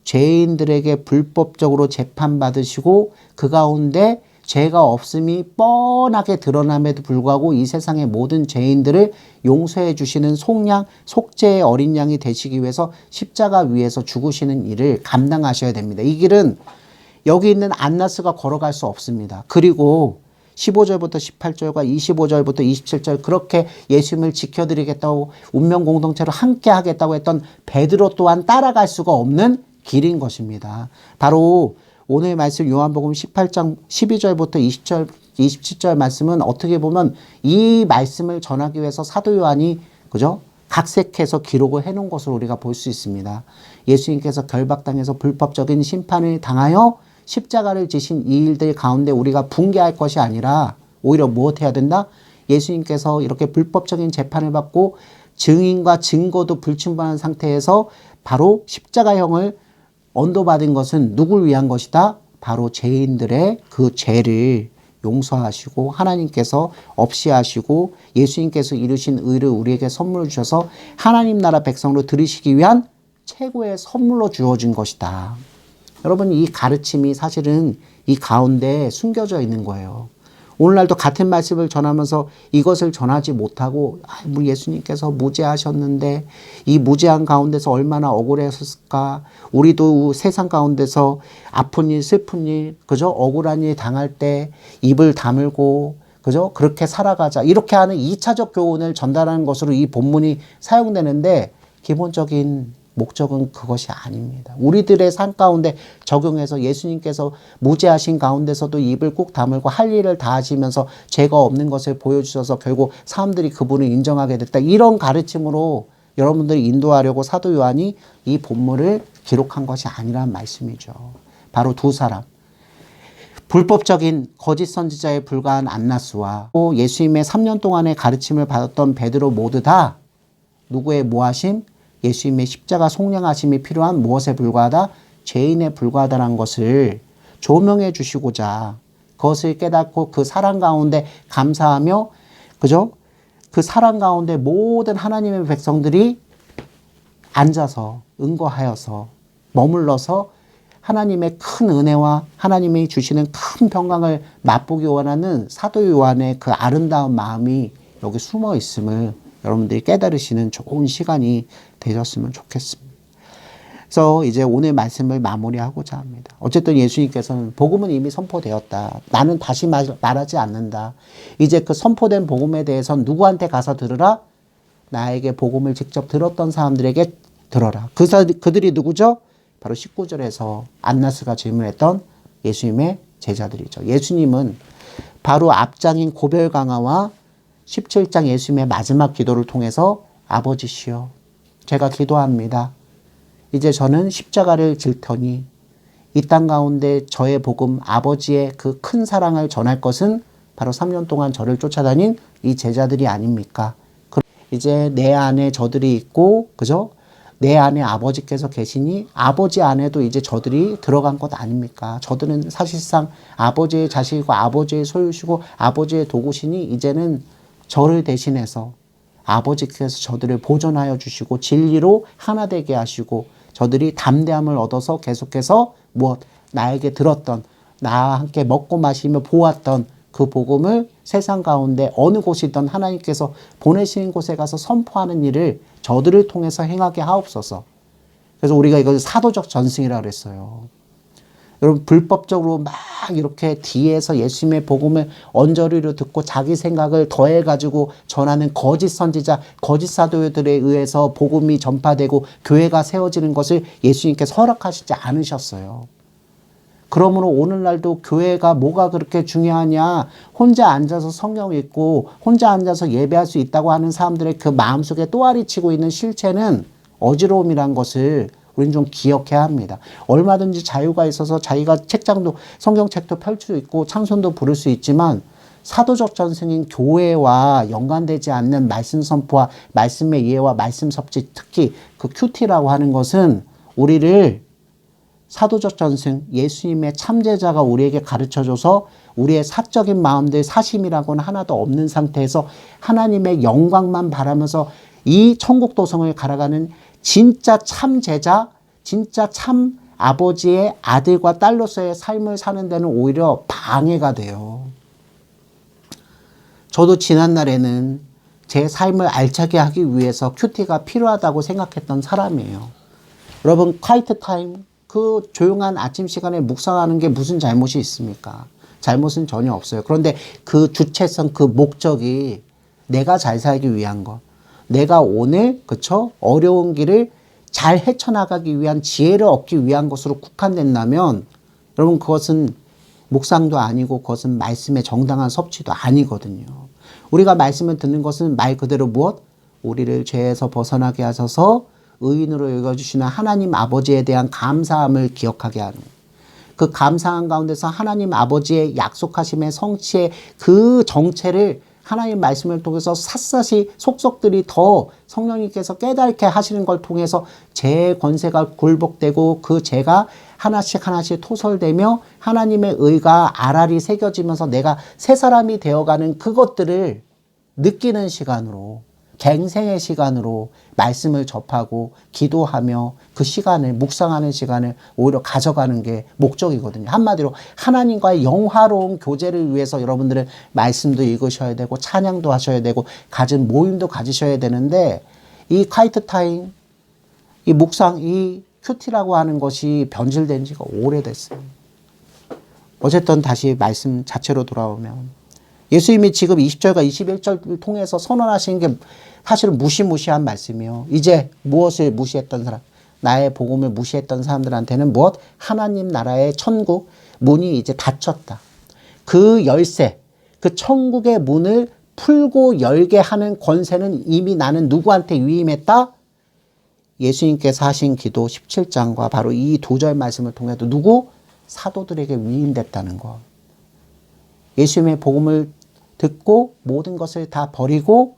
[SPEAKER 1] 죄인들에게 불법적으로 재판받으시고 그 가운데 죄가 없음이 뻔하게 드러남에도 불구하고 이 세상의 모든 죄인들을 용서해 주시는 속죄의 어린 양이 되시기 위해서 십자가 위에서 죽으시는 일을 감당하셔야 됩니다. 이 길은 여기 있는 안나스가 걸어갈 수 없습니다. 그리고 15절부터 18절과 25절부터 27절 그렇게 예수님을 지켜드리겠다고 운명 공동체로 함께 하겠다고 했던 베드로 또한 따라갈 수가 없는 길인 것입니다. 바로 오늘 말씀 요한복음 18장 12절부터 20절, 27절 말씀은 어떻게 보면 이 말씀을 전하기 위해서 사도 요한이 그죠? 각색해서 기록을 해놓은 것을 우리가 볼 수 있습니다. 예수님께서 결박당해서 불법적인 심판을 당하여 십자가를 지신 이 일들 가운데 우리가 붕괴할 것이 아니라 오히려 무엇해야 된다? 예수님께서 이렇게 불법적인 재판을 받고 증인과 증거도 불충분한 상태에서 바로 십자가형을 언도받은 것은 누굴 위한 것이다? 바로 죄인들의 그 죄를 용서하시고 하나님께서 없이 하시고 예수님께서 이루신 의를 우리에게 선물로 주셔서 하나님 나라 백성으로 들으시기 위한 최고의 선물로 주어진 것이다. 여러분 이 가르침이 사실은 이 가운데 숨겨져 있는 거예요. 오늘날도 같은 말씀을 전하면서 이것을 전하지 못하고 우리 예수님께서 무죄하셨는데 이 무죄한 가운데서 얼마나 억울했을까. 우리도 세상 가운데서 아픈 일 슬픈 일 그저 억울한 일 당할 때 입을 다물고 그저 그렇게 살아가자. 이렇게 하는 2차적 교훈을 전달하는 것으로 이 본문이 사용되는데 기본적인 목적은 그것이 아닙니다. 우리들의 삶 가운데 적용해서 예수님께서 무죄하신 가운데서도 입을 꾹 다물고 할 일을 다 하시면서 죄가 없는 것을 보여주셔서 결국 사람들이 그분을 인정하게 됐다. 이런 가르침으로 여러분들을 인도하려고 사도 요한이 이 본문을 기록한 것이 아니란 말씀이죠. 바로 두 사람. 불법적인 거짓 선지자에 불과한 안나스와 또 예수님의 3년 동안의 가르침을 받았던 베드로 모두 다 누구의 모하심? 예수님의 십자가 속량하심이 필요한 무엇에 불과하다? 죄인에 불과하다는 것을 조명해 주시고자 그것을 깨닫고 그 사랑 가운데 감사하며 그죠? 그 사랑 가운데 모든 하나님의 백성들이 앉아서 응거하여서 머물러서 하나님의 큰 은혜와 하나님이 주시는 큰 평강을 맛보기 원하는 사도 요한의 그 아름다운 마음이 여기 숨어 있음을 여러분들이 깨달으시는 좋은 시간이 되셨으면 좋겠습니다. 그래서 이제 오늘 말씀을 마무리하고자 합니다. 어쨌든 예수님께서는 복음은 이미 선포되었다. 나는 다시 말하지 않는다. 이제 그 선포된 복음에 대해서는 누구한테 가서 들으라? 나에게 복음을 직접 들었던 사람들에게 들어라. 그들이 누구죠? 바로 19절에서 안나스가 질문했던 예수님의 제자들이죠. 예수님은 바로 앞장인 고별강화와 17장 예수님의 마지막 기도를 통해서 아버지시여 제가 기도합니다. 이제 저는 십자가를 질 터니 이 땅 가운데 저의 복음 아버지의 그 큰 사랑을 전할 것은 바로 3년 동안 저를 쫓아다닌 이 제자들이 아닙니까? 이제 내 안에 저들이 있고 그죠? 내 안에 아버지께서 계시니 아버지 안에도 이제 저들이 들어간 것 아닙니까? 저들은 사실상 아버지의 자식이고 아버지의 소유시고 아버지의 도구시니 이제는 저를 대신해서 아버지께서 저들을 보존하여 주시고 진리로 하나 되게 하시고 저들이 담대함을 얻어서 계속해서 나에게 들었던 나와 함께 먹고 마시며 보았던 그 복음을 세상 가운데 어느 곳이든 하나님께서 보내시는 곳에 가서 선포하는 일을 저들을 통해서 행하게 하옵소서. 그래서 우리가 이걸 사도적 전승이라고 그랬어요. 여러분 불법적으로 막 이렇게 뒤에서 예수님의 복음을 언저리로 듣고 자기 생각을 더해가지고 전하는 거짓 선지자, 거짓 사도들에 의해서 복음이 전파되고 교회가 세워지는 것을 예수님께서 허락하시지 않으셨어요. 그러므로 오늘날도 교회가 뭐가 그렇게 중요하냐, 혼자 앉아서 성경 읽고 혼자 앉아서 예배할 수 있다고 하는 사람들의 그 마음속에 또아리 치고 있는 실체는 어지러움이란 것을 우리는 좀 기억해야 합니다. 얼마든지 자유가 있어서 자기가 책장도 성경책도 펼칠 수 있고 찬송도 부를 수 있지만 사도적 전승인 교회와 연관되지 않는 말씀 선포와 말씀의 이해와 말씀 섭지 특히 그 큐티라고 하는 것은 우리를 사도적 전승 예수님의 참제자가 우리에게 가르쳐줘서 우리의 사적인 마음들 사심이라고는 하나도 없는 상태에서 하나님의 영광만 바라면서 이 천국 도성을 갈아가는 진짜 참 제자, 진짜 참 아버지의 아들과 딸로서의 삶을 사는 데는 오히려 방해가 돼요. 저도 지난날에는 제 삶을 알차게 하기 위해서 큐티가 필요하다고 생각했던 사람이에요. 여러분, 콰이트 타임, 그 조용한 아침 시간에 묵상하는 게 무슨 잘못이 있습니까? 잘못은 전혀 없어요. 그런데 그 주체성, 그 목적이 내가 잘 살기 위한 것, 내가 오늘 그쵸 어려운 길을 잘 헤쳐나가기 위한 지혜를 얻기 위한 것으로 국한된다면 여러분 그것은 묵상도 아니고 그것은 말씀의 정당한 섭취도 아니거든요. 우리가 말씀을 듣는 것은 말 그대로 무엇? 우리를 죄에서 벗어나게 하셔서 의인으로 여겨주시는 하나님 아버지에 대한 감사함을 기억하게 하는 그 감사함 가운데서 하나님 아버지의 약속하심의 성취의 그 정체를 하나님 말씀을 통해서 샅샅이 속속들이 더 성령님께서 깨닫게 하시는 걸 통해서 죄의 권세가 굴복되고 그 죄가 하나씩 하나씩 토설되며 하나님의 의가 알알이 새겨지면서 내가 새 사람이 되어가는 그것들을 느끼는 시간으로 갱생의 시간으로 말씀을 접하고 기도하며 그 시간을 묵상하는 시간을 오히려 가져가는 게 목적이거든요. 한마디로 하나님과의 영화로운 교제를 위해서 여러분들은 말씀도 읽으셔야 되고 찬양도 하셔야 되고 갖은 모임도 가지셔야 되는데 이 콰이트 타임, 이 묵상, 이 큐티라고 하는 것이 변질된 지가 오래됐어요. 어쨌든 다시 말씀 자체로 돌아오면 예수님이 지금 20절과 21절을 통해서 선언하시는 게 사실은 무시무시한 말씀이에요. 이제 무엇을 무시했던 사람? 나의 복음을 무시했던 사람들한테는 무엇? 하나님 나라의 천국 문이 이제 닫혔다. 그 열쇠, 그 천국의 문을 풀고 열게 하는 권세는 이미 나는 누구한테 위임했다? 예수님께서 하신 기도 17장과 바로 이 두 절 말씀을 통해도 누구? 사도들에게 위임됐다는 것. 예수님의 복음을 듣고 모든 것을 다 버리고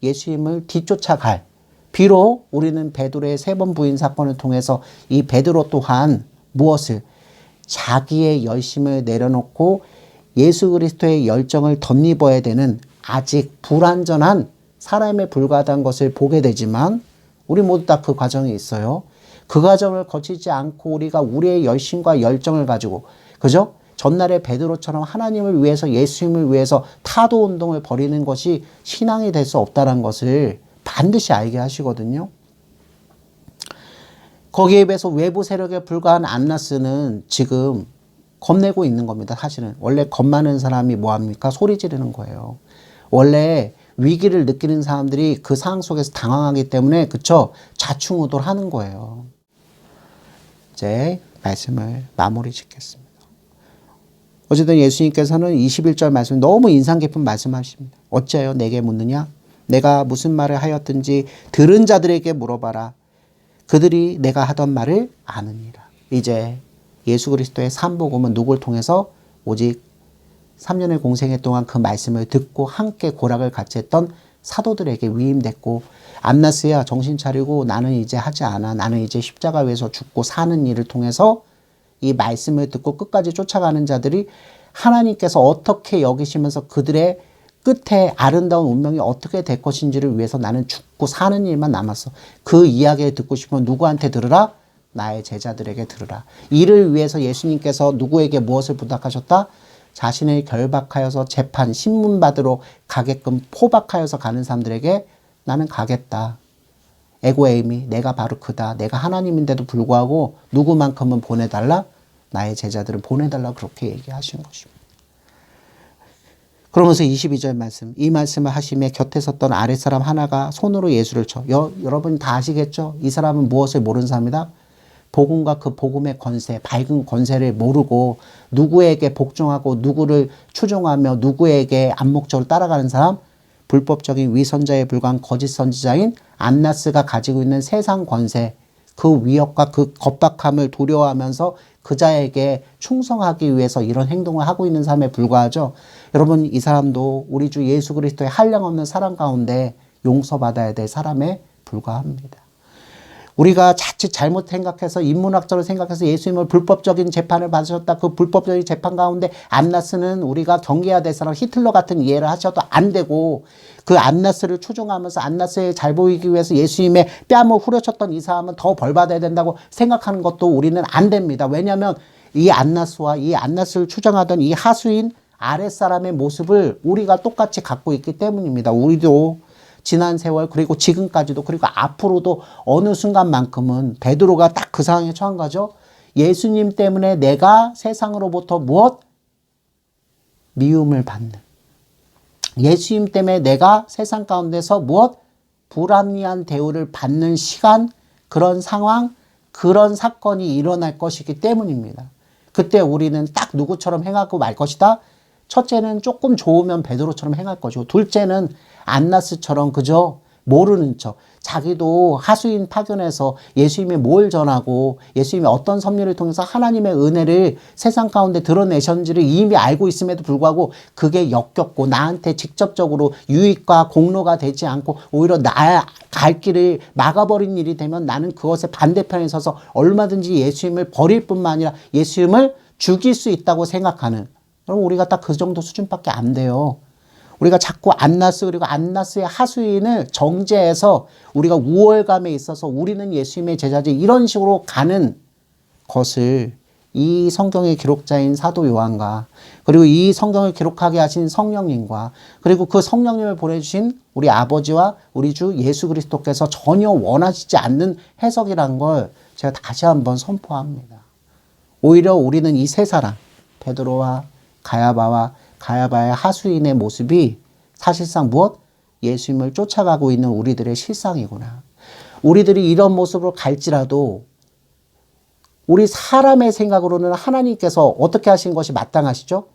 [SPEAKER 1] 예수님을 뒤쫓아갈. 비록 우리는 베드로의 3번 부인 사건을 통해서 이 베드로 또한 무엇을? 자기의 열심을 내려놓고 예수 그리스도의 열정을 덧입어야 되는 아직 불완전한 사람에 불과한 것을 보게 되지만 우리 모두 다 그 과정이 있어요. 그 과정을 거치지 않고 우리가 우리의 열심과 열정을 가지고 그죠? 전날의 베드로처럼 하나님을 위해서 예수님을 위해서 타도 운동을 벌이는 것이 신앙이 될 수 없다는 것을 반드시 알게 하시거든요. 거기에 비해서 외부 세력에 불과한 안나스는 지금 겁내고 있는 겁니다. 사실은 원래 겁 많은 사람이 뭐합니까? 소리 지르는 거예요. 원래 위기를 느끼는 사람들이 그 상황 속에서 당황하기 때문에 그쵸? 좌충우돌 하는 거예요. 이제 말씀을 마무리 짓겠습니다. 어쨌든 예수님께서는 21절 말씀 너무 인상 깊은 말씀하십니다. 어찌하여 내게 묻느냐? 내가 무슨 말을 하였든지 들은 자들에게 물어봐라. 그들이 내가 하던 말을 아느니라. 이제 예수 그리스도의 삼복음은 누구를 통해서? 오직 3년의 공생애 동안 그 말씀을 듣고 함께 고락을 같이 했던 사도들에게 위임됐고 안나스야 정신 차리고 나는 이제 하지 않아. 나는 이제 십자가 위에서 죽고 사는 일을 통해서 이 말씀을 듣고 끝까지 쫓아가는 자들이 하나님께서 어떻게 여기시면서 그들의 끝에 아름다운 운명이 어떻게 될 것인지를 위해서 나는 죽고 사는 일만 남았어. 그 이야기를 듣고 싶으면 누구한테 들으라? 나의 제자들에게 들으라. 이를 위해서 예수님께서 누구에게 무엇을 부탁하셨다? 자신을 결박하여서 재판, 신문 받으러 가게끔 포박하여서 가는 사람들에게 나는 가겠다. 에고에이미, 내가 바로 그다. 내가 하나님인데도 불구하고 누구만큼은 보내달라? 나의 제자들은 보내달라. 그렇게 얘기하신 것입니다. 그러면서 22절 말씀, 이 말씀을 하심에 곁에 섰던 아랫사람 하나가 손으로 예수를 쳐. 여러분 다 아시겠죠? 이 사람은 무엇을 모르는 사람이다? 복음과 그 복음의 권세, 밝은 권세를 모르고 누구에게 복종하고 누구를 추종하며 누구에게 암묵적으로 따라가는 사람, 불법적인 위선자에 불과한 거짓 선지자인 안나스가 가지고 있는 세상 권세, 그 위협과 그 겁박함을 두려워하면서 그자에게 충성하기 위해서 이런 행동을 하고 있는 사람에 불과하죠. 여러분 이 사람도 우리 주 예수 그리스도의 한량없는 사랑 가운데 용서받아야 될 사람에 불과합니다. 우리가 자칫 잘못 생각해서 인문학적으로 생각해서 예수님을 불법적인 재판을 받으셨다. 그 불법적인 재판 가운데 안나스는 우리가 경계해야 될 사람, 히틀러 같은 이해를 하셔도 안 되고, 그 안나스를 추종하면서 안나스에 잘 보이기 위해서 예수님의 뺨을 후려쳤던 이 사람은 더 벌받아야 된다고 생각하는 것도 우리는 안 됩니다. 왜냐하면 이 안나스와 이 안나스를 추종하던 이 하수인 아랫사람의 모습을 우리가 똑같이 갖고 있기 때문입니다. 우리도 지난 세월 그리고 지금까지도 그리고 앞으로도 어느 순간만큼은 베드로가 딱 그 상황에 처한 거죠. 예수님 때문에 내가 세상으로부터 무엇? 미움을 받는. 예수님 때문에 내가 세상 가운데서 무엇? 불합리한 대우를 받는 시간, 그런 상황, 그런 사건이 일어날 것이기 때문입니다. 그때 우리는 딱 누구처럼 행하고 말 것이다? 첫째는 조금 좋으면 베드로처럼 행할 것이고, 둘째는 안나스처럼 그저 모르는 척, 자기도 하수인 파견해서 예수님이 뭘 전하고 예수님이 어떤 섭리를 통해서 하나님의 은혜를 세상 가운데 드러내셨는지를 이미 알고 있음에도 불구하고 그게 역겹고 나한테 직접적으로 유익과 공로가 되지 않고 오히려 나 갈 길을 막아버린 일이 되면 나는 그것의 반대편에 서서 얼마든지 예수님을 버릴 뿐만 아니라 예수님을 죽일 수 있다고 생각하는, 그럼 우리가 딱 그 정도 수준밖에 안 돼요. 우리가 자꾸 안나스 그리고 안나스의 하수인을 정죄해서 우리가 우월감에 있어서 우리는 예수님의 제자지 이런 식으로 가는 것을 이 성경의 기록자인 사도 요한과 그리고 이 성경을 기록하게 하신 성령님과 그리고 그 성령님을 보내주신 우리 아버지와 우리 주 예수 그리스도께서 전혀 원하시지 않는 해석이라는 걸 제가 다시 한번 선포합니다. 오히려 우리는 이 세 사람, 베드로와 가야바의 하수인의 모습이 사실상 무엇? 예수님을 쫓아가고 있는 우리들의 실상이구나. 우리들이 이런 모습으로 갈지라도 우리 사람의 생각으로는 하나님께서 어떻게 하신 것이 마땅하시죠?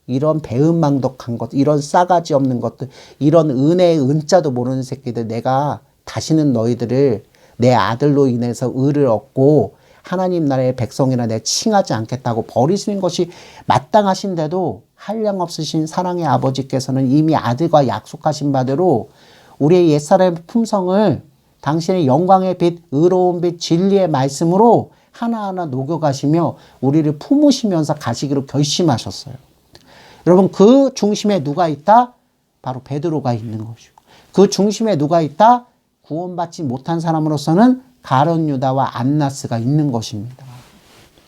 [SPEAKER 1] 이런 배은망덕한 것, 이런 싸가지 없는 것들, 이런 은혜의 은자도 모르는 새끼들, 내가 다시는 너희들을 내 아들로 인해서 의를 얻고 하나님 나라의 백성이라 내 칭하지 않겠다고 버리시는 것이 마땅하신데도 한량없으신 사랑의 아버지께서는 이미 아들과 약속하신 바대로 우리의 옛사람의 품성을 당신의 영광의 빛, 의로운 빛, 진리의 말씀으로 하나하나 녹여가시며 우리를 품으시면서 가시기로 결심하셨어요. 여러분, 그 중심에 누가 있다? 바로 베드로가 있는 것이고, 그 중심에 누가 있다? 구원받지 못한 사람으로서는 가룟 유다와 안나스가 있는 것입니다.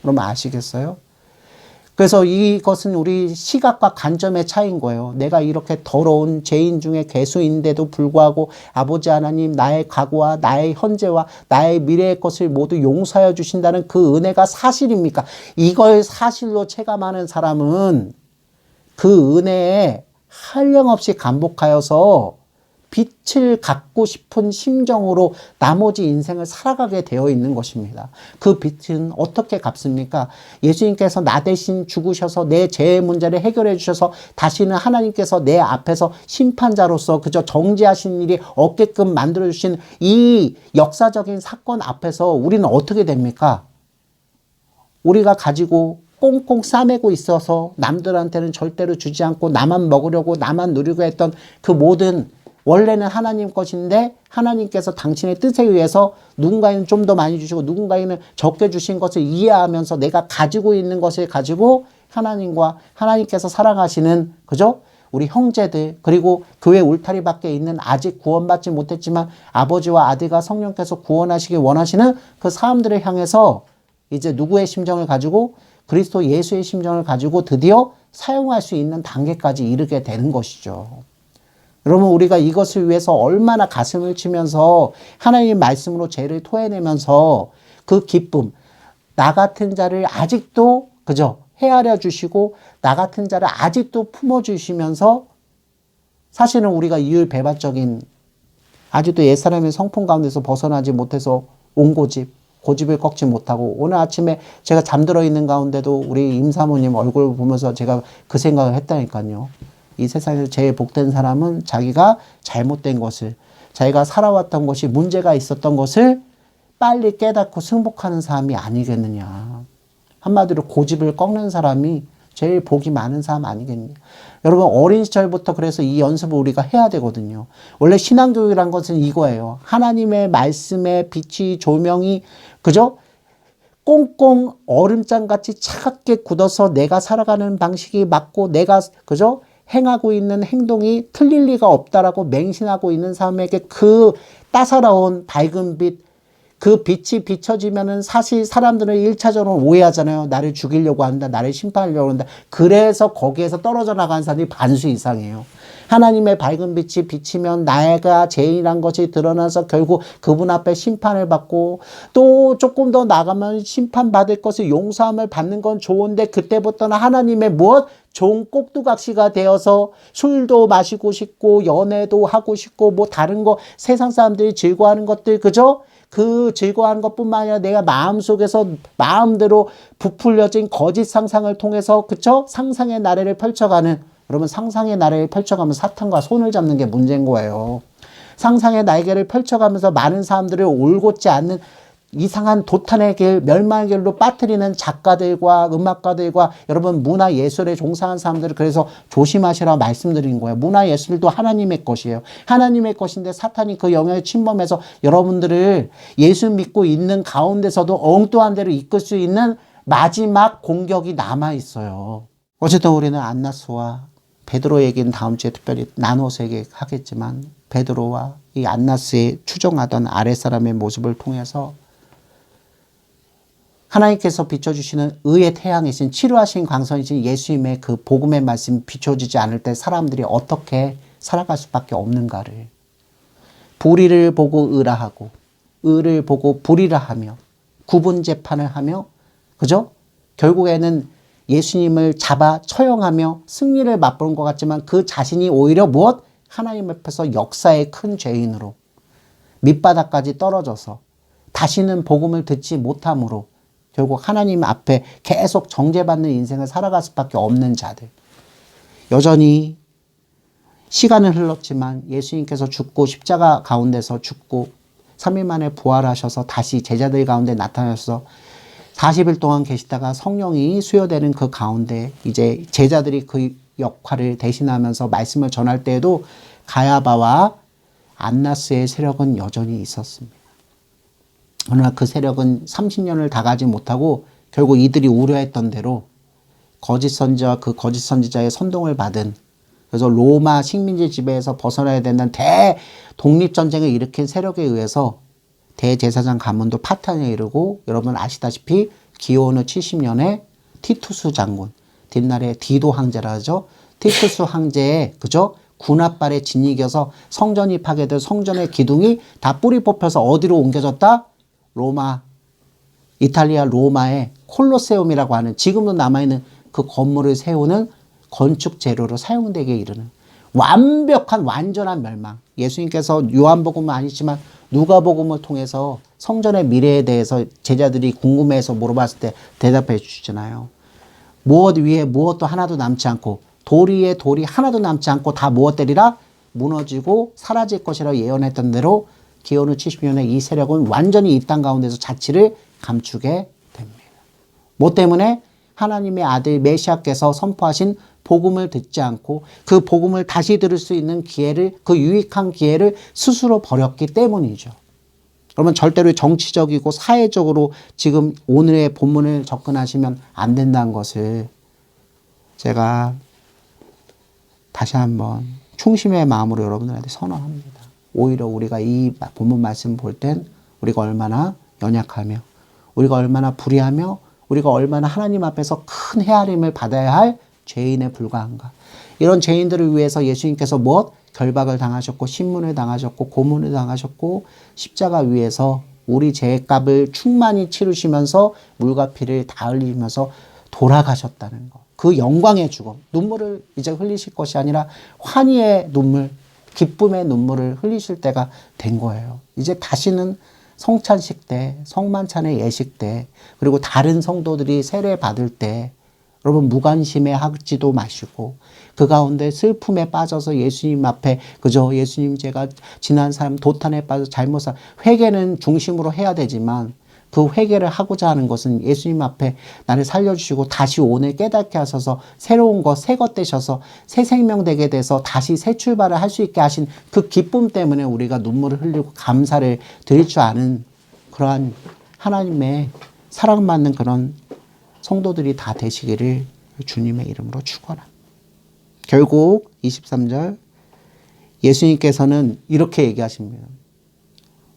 [SPEAKER 1] 그러면 아시겠어요? 그래서 이것은 우리 시각과 관점의 차이인 거예요. 내가 이렇게 더러운 죄인 중에 괴수인데도 불구하고 아버지 하나님 나의 과거와 나의 현재와 나의 미래의 것을 모두 용서하여 주신다는 그 은혜가 사실입니까? 이걸 사실로 체감하는 사람은 그 은혜에 한량없이 감복하여서 빛을 갖고 싶은 심정으로 나머지 인생을 살아가게 되어 있는 것입니다. 그 빛은 어떻게 갚습니까? 예수님께서 나 대신 죽으셔서 내 죄의 문제를 해결해 주셔서 다시는 하나님께서 내 앞에서 심판자로서 그저 정죄하신 일이 없게끔 만들어 주신 이 역사적인 사건 앞에서 우리는 어떻게 됩니까? 우리가 가지고 꽁꽁 싸매고 있어서 남들한테는 절대로 주지 않고 나만 먹으려고 나만 누리고 했던 그 모든, 원래는 하나님 것인데 하나님께서 당신의 뜻에 의해서 누군가에는 좀 더 많이 주시고 누군가에는 적게 주신 것을 이해하면서 내가 가지고 있는 것을 가지고 하나님과 하나님께서 사랑하시는, 그죠? 우리 형제들, 그리고 교회 울타리 밖에 있는 아직 구원받지 못했지만 아버지와 아들과 성령께서 구원하시길 원하시는 그 사람들을 향해서 이제 누구의 심정을 가지고? 그리스도 예수의 심정을 가지고 드디어 사용할 수 있는 단계까지 이르게 되는 것이죠. 여러분, 우리가 이것을 위해서 얼마나 가슴을 치면서 하나님의 말씀으로 죄를 토해내면서 그 기쁨, 나 같은 자를 아직도 그죠? 헤아려 주시고 나 같은 자를 아직도 품어주시면서, 사실은 우리가 이율배반적인 아직도 옛사람의 성품 가운데서 벗어나지 못해서 온 고집을 꺾지 못하고, 오늘 아침에 제가 잠들어 있는 가운데도 우리 임사모님 얼굴을 보면서 제가 그 생각을 했다니까요. 이 세상에서 제일 복된 사람은 자기가 잘못된 것을, 자기가 살아왔던 것이 문제가 있었던 것을 빨리 깨닫고 승복하는 사람이 아니겠느냐. 한마디로 고집을 꺾는 사람이 제일 복이 많은 사람 아니겠니? 여러분 어린 시절부터 그래서 이 연습을 우리가 해야 되거든요. 원래 신앙교육이란 것은 이거예요. 하나님의 말씀의 빛이 조명이 그죠? 꽁꽁 얼음장같이 차갑게 굳어서 내가 살아가는 방식이 맞고 내가 그죠? 행하고 있는 행동이 틀릴 리가 없다라고 맹신하고 있는 사람에게 그 따사로운 밝은 빛, 그 빛이 비춰지면은 사실 사람들은 1차적으로 오해하잖아요. 나를 죽이려고 한다. 나를 심판하려고 한다. 그래서 거기에서 떨어져 나간 사람이 반수 이상이에요. 하나님의 밝은 빛이 비치면 나가 죄인이란 것이 드러나서 결국 그분 앞에 심판을 받고 또 조금 더 나가면 심판받을 것을 용서함을 받는 건 좋은데 그때부터는 하나님의 무엇? 종 꼭두각시가 되어서 술도 마시고 싶고 연애도 하고 싶고 뭐 다른 거 세상 사람들이 즐거워하는 것들 그죠? 그 즐거워하는 것뿐만 아니라 내가 마음속에서 마음대로 부풀려진 거짓 상상을 통해서 그쵸? 상상의 나래를 펼쳐가는 여러분 상상의 나래를 펼쳐가면 사탄과 손을 잡는 게 문제인 거예요. 상상의 날개를 펼쳐가면서 많은 사람들을 올곧지 않는 이상한 도탄의 길, 멸망의 길로 빠뜨리는 작가들과 음악가들과 여러분 문화예술에 종사한 사람들을 그래서 조심하시라고 말씀드린 거예요. 문화예술도 하나님의 것이에요. 하나님의 것인데 사탄이 그 영역에 침범해서 여러분들을 예수 믿고 있는 가운데서도 엉뚱한 데로 이끌 수 있는 마지막 공격이 남아있어요. 어쨌든 우리는 안나스와 베드로 얘기는 다음 주에 특별히 나눠서 얘기하겠지만 베드로와 이 안나스의 추종하던 아랫사람의 모습을 통해서 하나님께서 비춰주시는 의의 태양이신 치료하신 광선이신 예수님의 그 복음의 말씀이 비춰지지 않을 때 사람들이 어떻게 살아갈 수밖에 없는가를 불의를 보고 의라 하고 의를 보고 불의라 하며 구분 재판을 하며 그죠? 결국에는 예수님을 잡아 처형하며 승리를 맛보는 것 같지만 그 자신이 오히려 무엇? 하나님 앞에서 역사의 큰 죄인으로 밑바닥까지 떨어져서 다시는 복음을 듣지 못함으로 결국 하나님 앞에 계속 정죄받는 인생을 살아갈 수밖에 없는 자들. 여전히 시간은 흘렀지만 예수님께서 죽고 십자가 가운데서 죽고 3일 만에 부활하셔서 다시 제자들 가운데 나타나셔서 40일 동안 계시다가 성령이 수여되는 그 가운데 이제 제자들이 그 역할을 대신하면서 말씀을 전할 때에도 가야바와 안나스의 세력은 여전히 있었습니다. 그러나 그 세력은 30년을 다 가지 못하고 결국 이들이 우려했던 대로 거짓 선지자와 그 거짓 선지자의 선동을 받은 그래서 로마 식민지 지배에서 벗어나야 된다는 대독립전쟁을 일으킨 세력에 의해서 대제사장 가문도 파탄에 이르고 여러분 아시다시피 기원후 70년에 티투스 장군 뒷날에 디도 황제라 하죠. 티투스 황제의 그죠? 군합발에 진이겨서 성전이 파괴돼 성전의 기둥이 다 뿌리 뽑혀서 어디로 옮겨졌다? 로마, 이탈리아 로마의 콜로세움이라고 하는 지금도 남아있는 그 건물을 세우는 건축 재료로 사용되게 이르는 완벽한 완전한 멸망. 예수님께서 요한복음은 아니지만 누가복음을 통해서 성전의 미래에 대해서 제자들이 궁금해해서 물어봤을 때 대답해 주시잖아요. 무엇 위에 무엇도 하나도 남지 않고 돌 위에 돌이 하나도 남지 않고 다 무엇 되리라? 무너지고 사라질 것이라고 예언했던 대로 기원후 70년에 이 세력은 완전히 이 땅 가운데서 자치를 감추게 됩니다. 뭐 때문에? 하나님의 아들 메시아께서 선포하신 복음을 듣지 않고 그 복음을 다시 들을 수 있는 기회를 그 유익한 기회를 스스로 버렸기 때문이죠. 여러분 절대로 정치적이고 사회적으로 지금 오늘의 본문을 접근하시면 안 된다는 것을 제가 다시 한번 충심의 마음으로 여러분들한테 선언합니다. 오히려 우리가 이 본문 말씀 볼 땐 우리가 얼마나 연약하며 우리가 얼마나 불의하며 우리가 얼마나 하나님 앞에서 큰 헤아림을 받아야 할 죄인에 불과한가. 이런 죄인들을 위해서 예수님께서 무엇? 결박을 당하셨고 신문을 당하셨고 고문을 당하셨고 십자가 위에서 우리 죄값을 충만히 치르시면서 물과 피를 다 흘리면서 돌아가셨다는 것. 그 영광의 죽음. 눈물을 이제 흘리실 것이 아니라 환희의 눈물, 기쁨의 눈물을 흘리실 때가 된 거예요. 이제 다시는 성찬식 때, 성만찬의 예식 때, 그리고 다른 성도들이 세례 받을 때 여러분 무관심해 하지도 마시고 그 가운데 슬픔에 빠져서 예수님 앞에 그저 예수님 제가 지난 삶 도탄에 빠져 잘못 회개는 중심으로 해야 되지만 그 회개를 하고자 하는 것은 예수님 앞에 나를 살려주시고 다시 오늘 깨닫게 하셔서 새로운 것, 새 것 되셔서 새 생명 되게 돼서 다시 새 출발을 할 수 있게 하신 그 기쁨 때문에 우리가 눈물을 흘리고 감사를 드릴 줄 아는 그러한 하나님의 사랑받는 그런 성도들이 다 되시기를 주님의 이름으로 축원합니다. 결국 23절 예수님께서는 이렇게 얘기하십니다.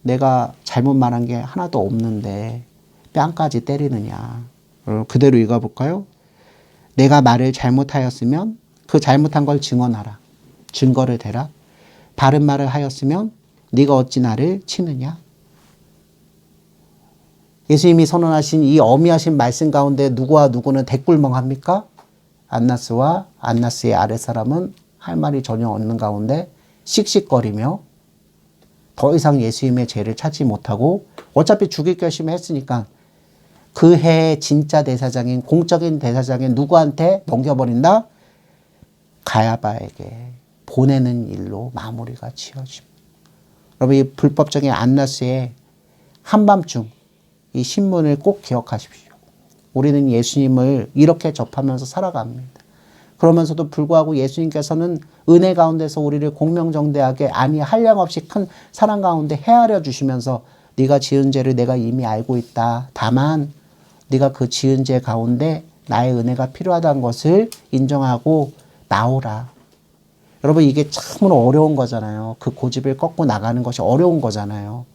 [SPEAKER 1] 내가 잘못 말한 게 하나도 없는데 뺨까지 때리느냐. 그대로 읽어볼까요? 내가 말을 잘못하였으면 그 잘못한 걸 증언하라. 증거를 대라. 바른 말을 하였으면 네가 어찌 나를 치느냐. 예수님이 선언하신 이 어미하신 말씀 가운데 누구와 누구는 대꿀멍합니까? 안나스와 안나스의 아랫사람은 할 말이 전혀 없는 가운데 씩씩거리며 더 이상 예수님의 죄를 찾지 못하고 어차피 죽일 결심했으니까 그 해의 진짜 대사장인 공적인 대사장인 누구한테 넘겨버린다? 가야바에게 보내는 일로 마무리가 지어집니다. 여러분 이 불법적인 안나스의 한밤중 이 신문을 꼭 기억하십시오. 우리는 예수님을 이렇게 접하면서 살아갑니다. 그러면서도 불구하고 예수님께서는 은혜 가운데서 우리를 공명정대하게 아니 한량없이 큰 사랑 가운데 헤아려 주시면서 네가 지은 죄를 내가 이미 알고 있다. 다만 네가 그 지은 죄 가운데 나의 은혜가 필요하다는 것을 인정하고 나오라. 여러분 이게 참으로 어려운 거잖아요. 그 고집을 꺾고 나가는 것이 어려운 거잖아요.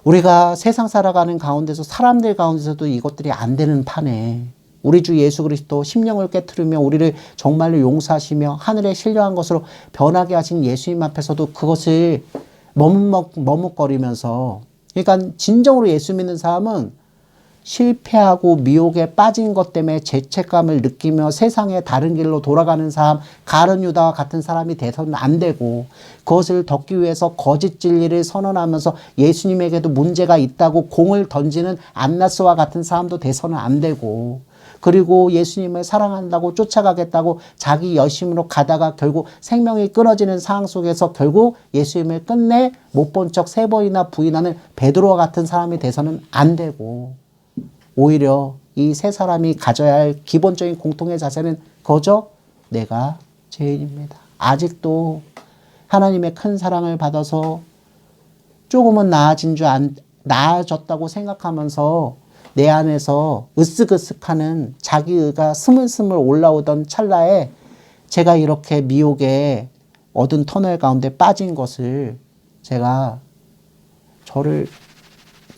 [SPEAKER 1] 우리가 세상 살아가는 가운데서 사람들 가운데서도 이것들이 안 되는 판에 우리 주 예수 그리스도 심령을 깨트리며 우리를 정말로 용서하시며 하늘에 신령한 것으로 변하게 하신 예수님 앞에서도 그것을 머뭇거리면서 그러니까 진정으로 예수 믿는 사람은 실패하고 미혹에 빠진 것 때문에 죄책감을 느끼며 세상의 다른 길로 돌아가는 사람, 가룟 유다와 같은 사람이 돼서는 안 되고 그것을 덮기 위해서 거짓 진리를 선언하면서 예수님에게도 문제가 있다고 공을 던지는 안나스와 같은 사람도 돼서는 안 되고 그리고 예수님을 사랑한다고 쫓아가겠다고 자기 여심으로 가다가 결국 생명이 끊어지는 상황 속에서 결국 예수님을 끝내 못 본 척 3번이나 부인하는 베드로와 같은 사람이 돼서는 안 되고 오히려 이 세 사람이 가져야 할 기본적인 공통의 자세는 그거죠. 내가 죄인입니다. 아직도 하나님의 큰 사랑을 받아서 조금은 나아졌다고 생각하면서 내 안에서 으쓱으쓱하는 자기의가 스물스물 올라오던 찰나에 제가 이렇게 미혹의 어두운 터널 가운데 빠진 것을 제가 저를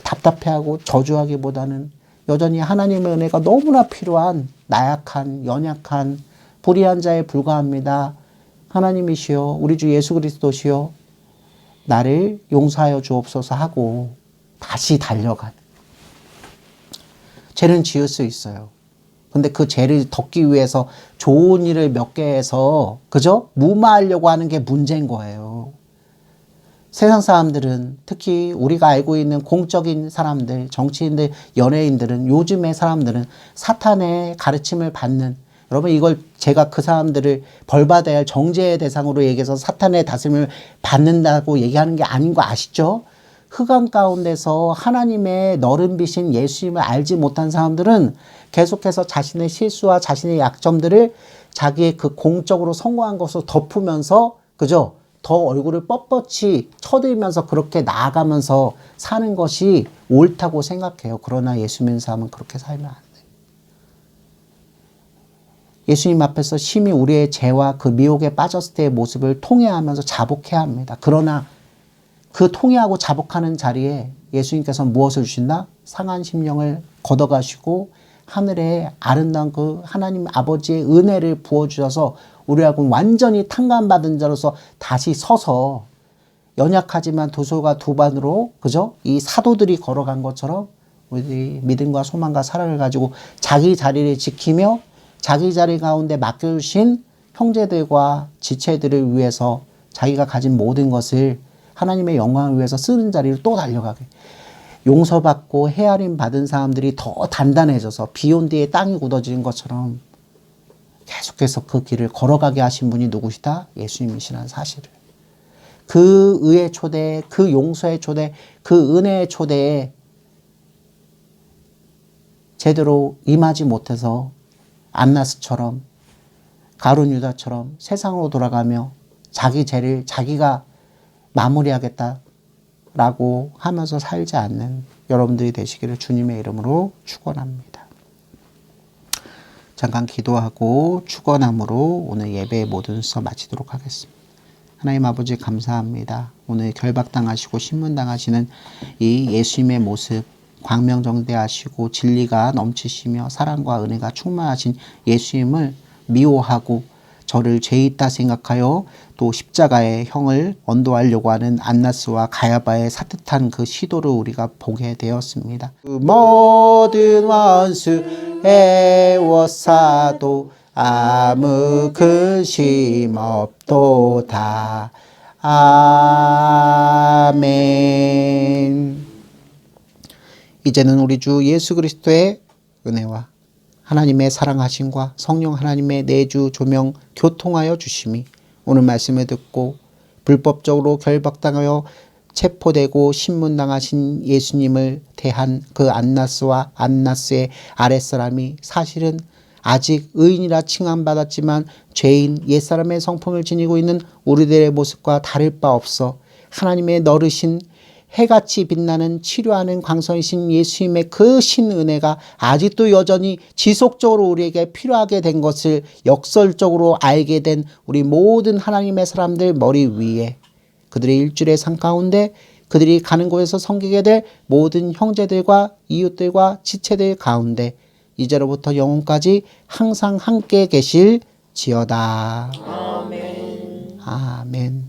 [SPEAKER 1] 답답해하고 저주하기보다는 여전히 하나님의 은혜가 너무나 필요한 나약한 연약한 불의한 자에 불과합니다. 하나님이시여 우리 주 예수 그리스도시여 나를 용서하여 주옵소서 하고 다시 달려가는 죄는 지을 수 있어요. 근데 그 죄를 덮기 위해서 좋은 일을 몇 개 해서 그죠? 무마하려고 하는 게 문제인 거예요. 세상 사람들은 특히 우리가 알고 있는 공적인 사람들, 정치인들, 연예인들은 요즘의 사람들은 사탄의 가르침을 받는 여러분 이걸 제가 그 사람들을 벌받아야 할 정죄의 대상으로 얘기해서 사탄의 다스림을 받는다고 얘기하는 게 아닌 거 아시죠? 흑암 가운데서 하나님의 너른 빛인 예수님을 알지 못한 사람들은 계속해서 자신의 실수와 자신의 약점들을 자기의 그 공적으로 성공한 것으로 덮으면서 그죠? 더 얼굴을 뻣뻣이 쳐들면서 그렇게 나아가면서 사는 것이 옳다고 생각해요. 그러나 예수 믿는 사람은 그렇게 살면 안 돼요. 예수님 앞에서 심히 우리의 죄와 그 미혹에 빠졌을 때의 모습을 통회하면서 자복해야 합니다. 그러나 그 통회하고 자복하는 자리에 예수님께서는 무엇을 주신다? 상한 심령을 걷어가시고 하늘에 아름다운 그 하나님 아버지의 은혜를 부어주셔서 우리하고 완전히 탕감받은 자로서 다시 서서 연약하지만 두 손과 두 발으로 그죠? 이 사도들이 걸어간 것처럼 우리 믿음과 소망과 사랑을 가지고 자기 자리를 지키며 자기 자리 가운데 맡겨주신 형제들과 지체들을 위해서 자기가 가진 모든 것을 하나님의 영광을 위해서 쓰는 자리를 또 달려가게. 용서받고 헤아림 받은 사람들이 더 단단해져서 비온 뒤에 땅이 굳어지는 것처럼 계속해서 그 길을 걸어가게 하신 분이 누구시다? 예수님이시라는 사실을. 그 의의 초대, 그 용서의 초대, 그 은혜의 초대에 제대로 임하지 못해서 안나스처럼 가룟 유다처럼 세상으로 돌아가며 자기 죄를 자기가 마무리하겠다라고 하면서 살지 않는 여러분들이 되시기를 주님의 이름으로 축원합니다. 잠깐 기도하고 축원함으로 오늘 예배의 모든 수업 마치도록 하겠습니다. 하나님 아버지 감사합니다. 오늘 결박당하시고 신문당하시는 이 예수님의 모습 광명정대하시고 진리가 넘치시며 사랑과 은혜가 충만하신 예수님을 미워하고 저를 죄 있다 생각하여 또 십자가의 형을 언도하려고 하는 안나스와 가야바의 산뜻한 그 시도를 우리가 보게 되었습니다. 그 모든 원수 애워싸도 아무 근심 없도다. 아멘. 이제는 우리 주 예수 그리스도의 은혜와 하나님의 사랑하심과 성령 하나님의 내주 조명 교통하여 주심이 오늘 말씀을 듣고 불법적으로 결박당하여 체포되고 신문당하신 예수님을 대한 그 안나스와 안나스의 아랫사람이 사실은 아직 의인이라 칭함받았지만 죄인 옛사람의 성품을 지니고 있는 우리들의 모습과 다를 바 없어 하나님의 너르신 해같이 빛나는 치료하는 광선이신 예수님의 그 신은혜가 아직도 여전히 지속적으로 우리에게 필요하게 된 것을 역설적으로 알게 된 우리 모든 하나님의 사람들 머리 위에 그들의 일주일의 삶 가운데 그들이 가는 곳에서 섬기게 될 모든 형제들과 이웃들과 지체들 가운데 이제로부터 영원까지 항상 함께 계실지어다. 아멘. 아멘.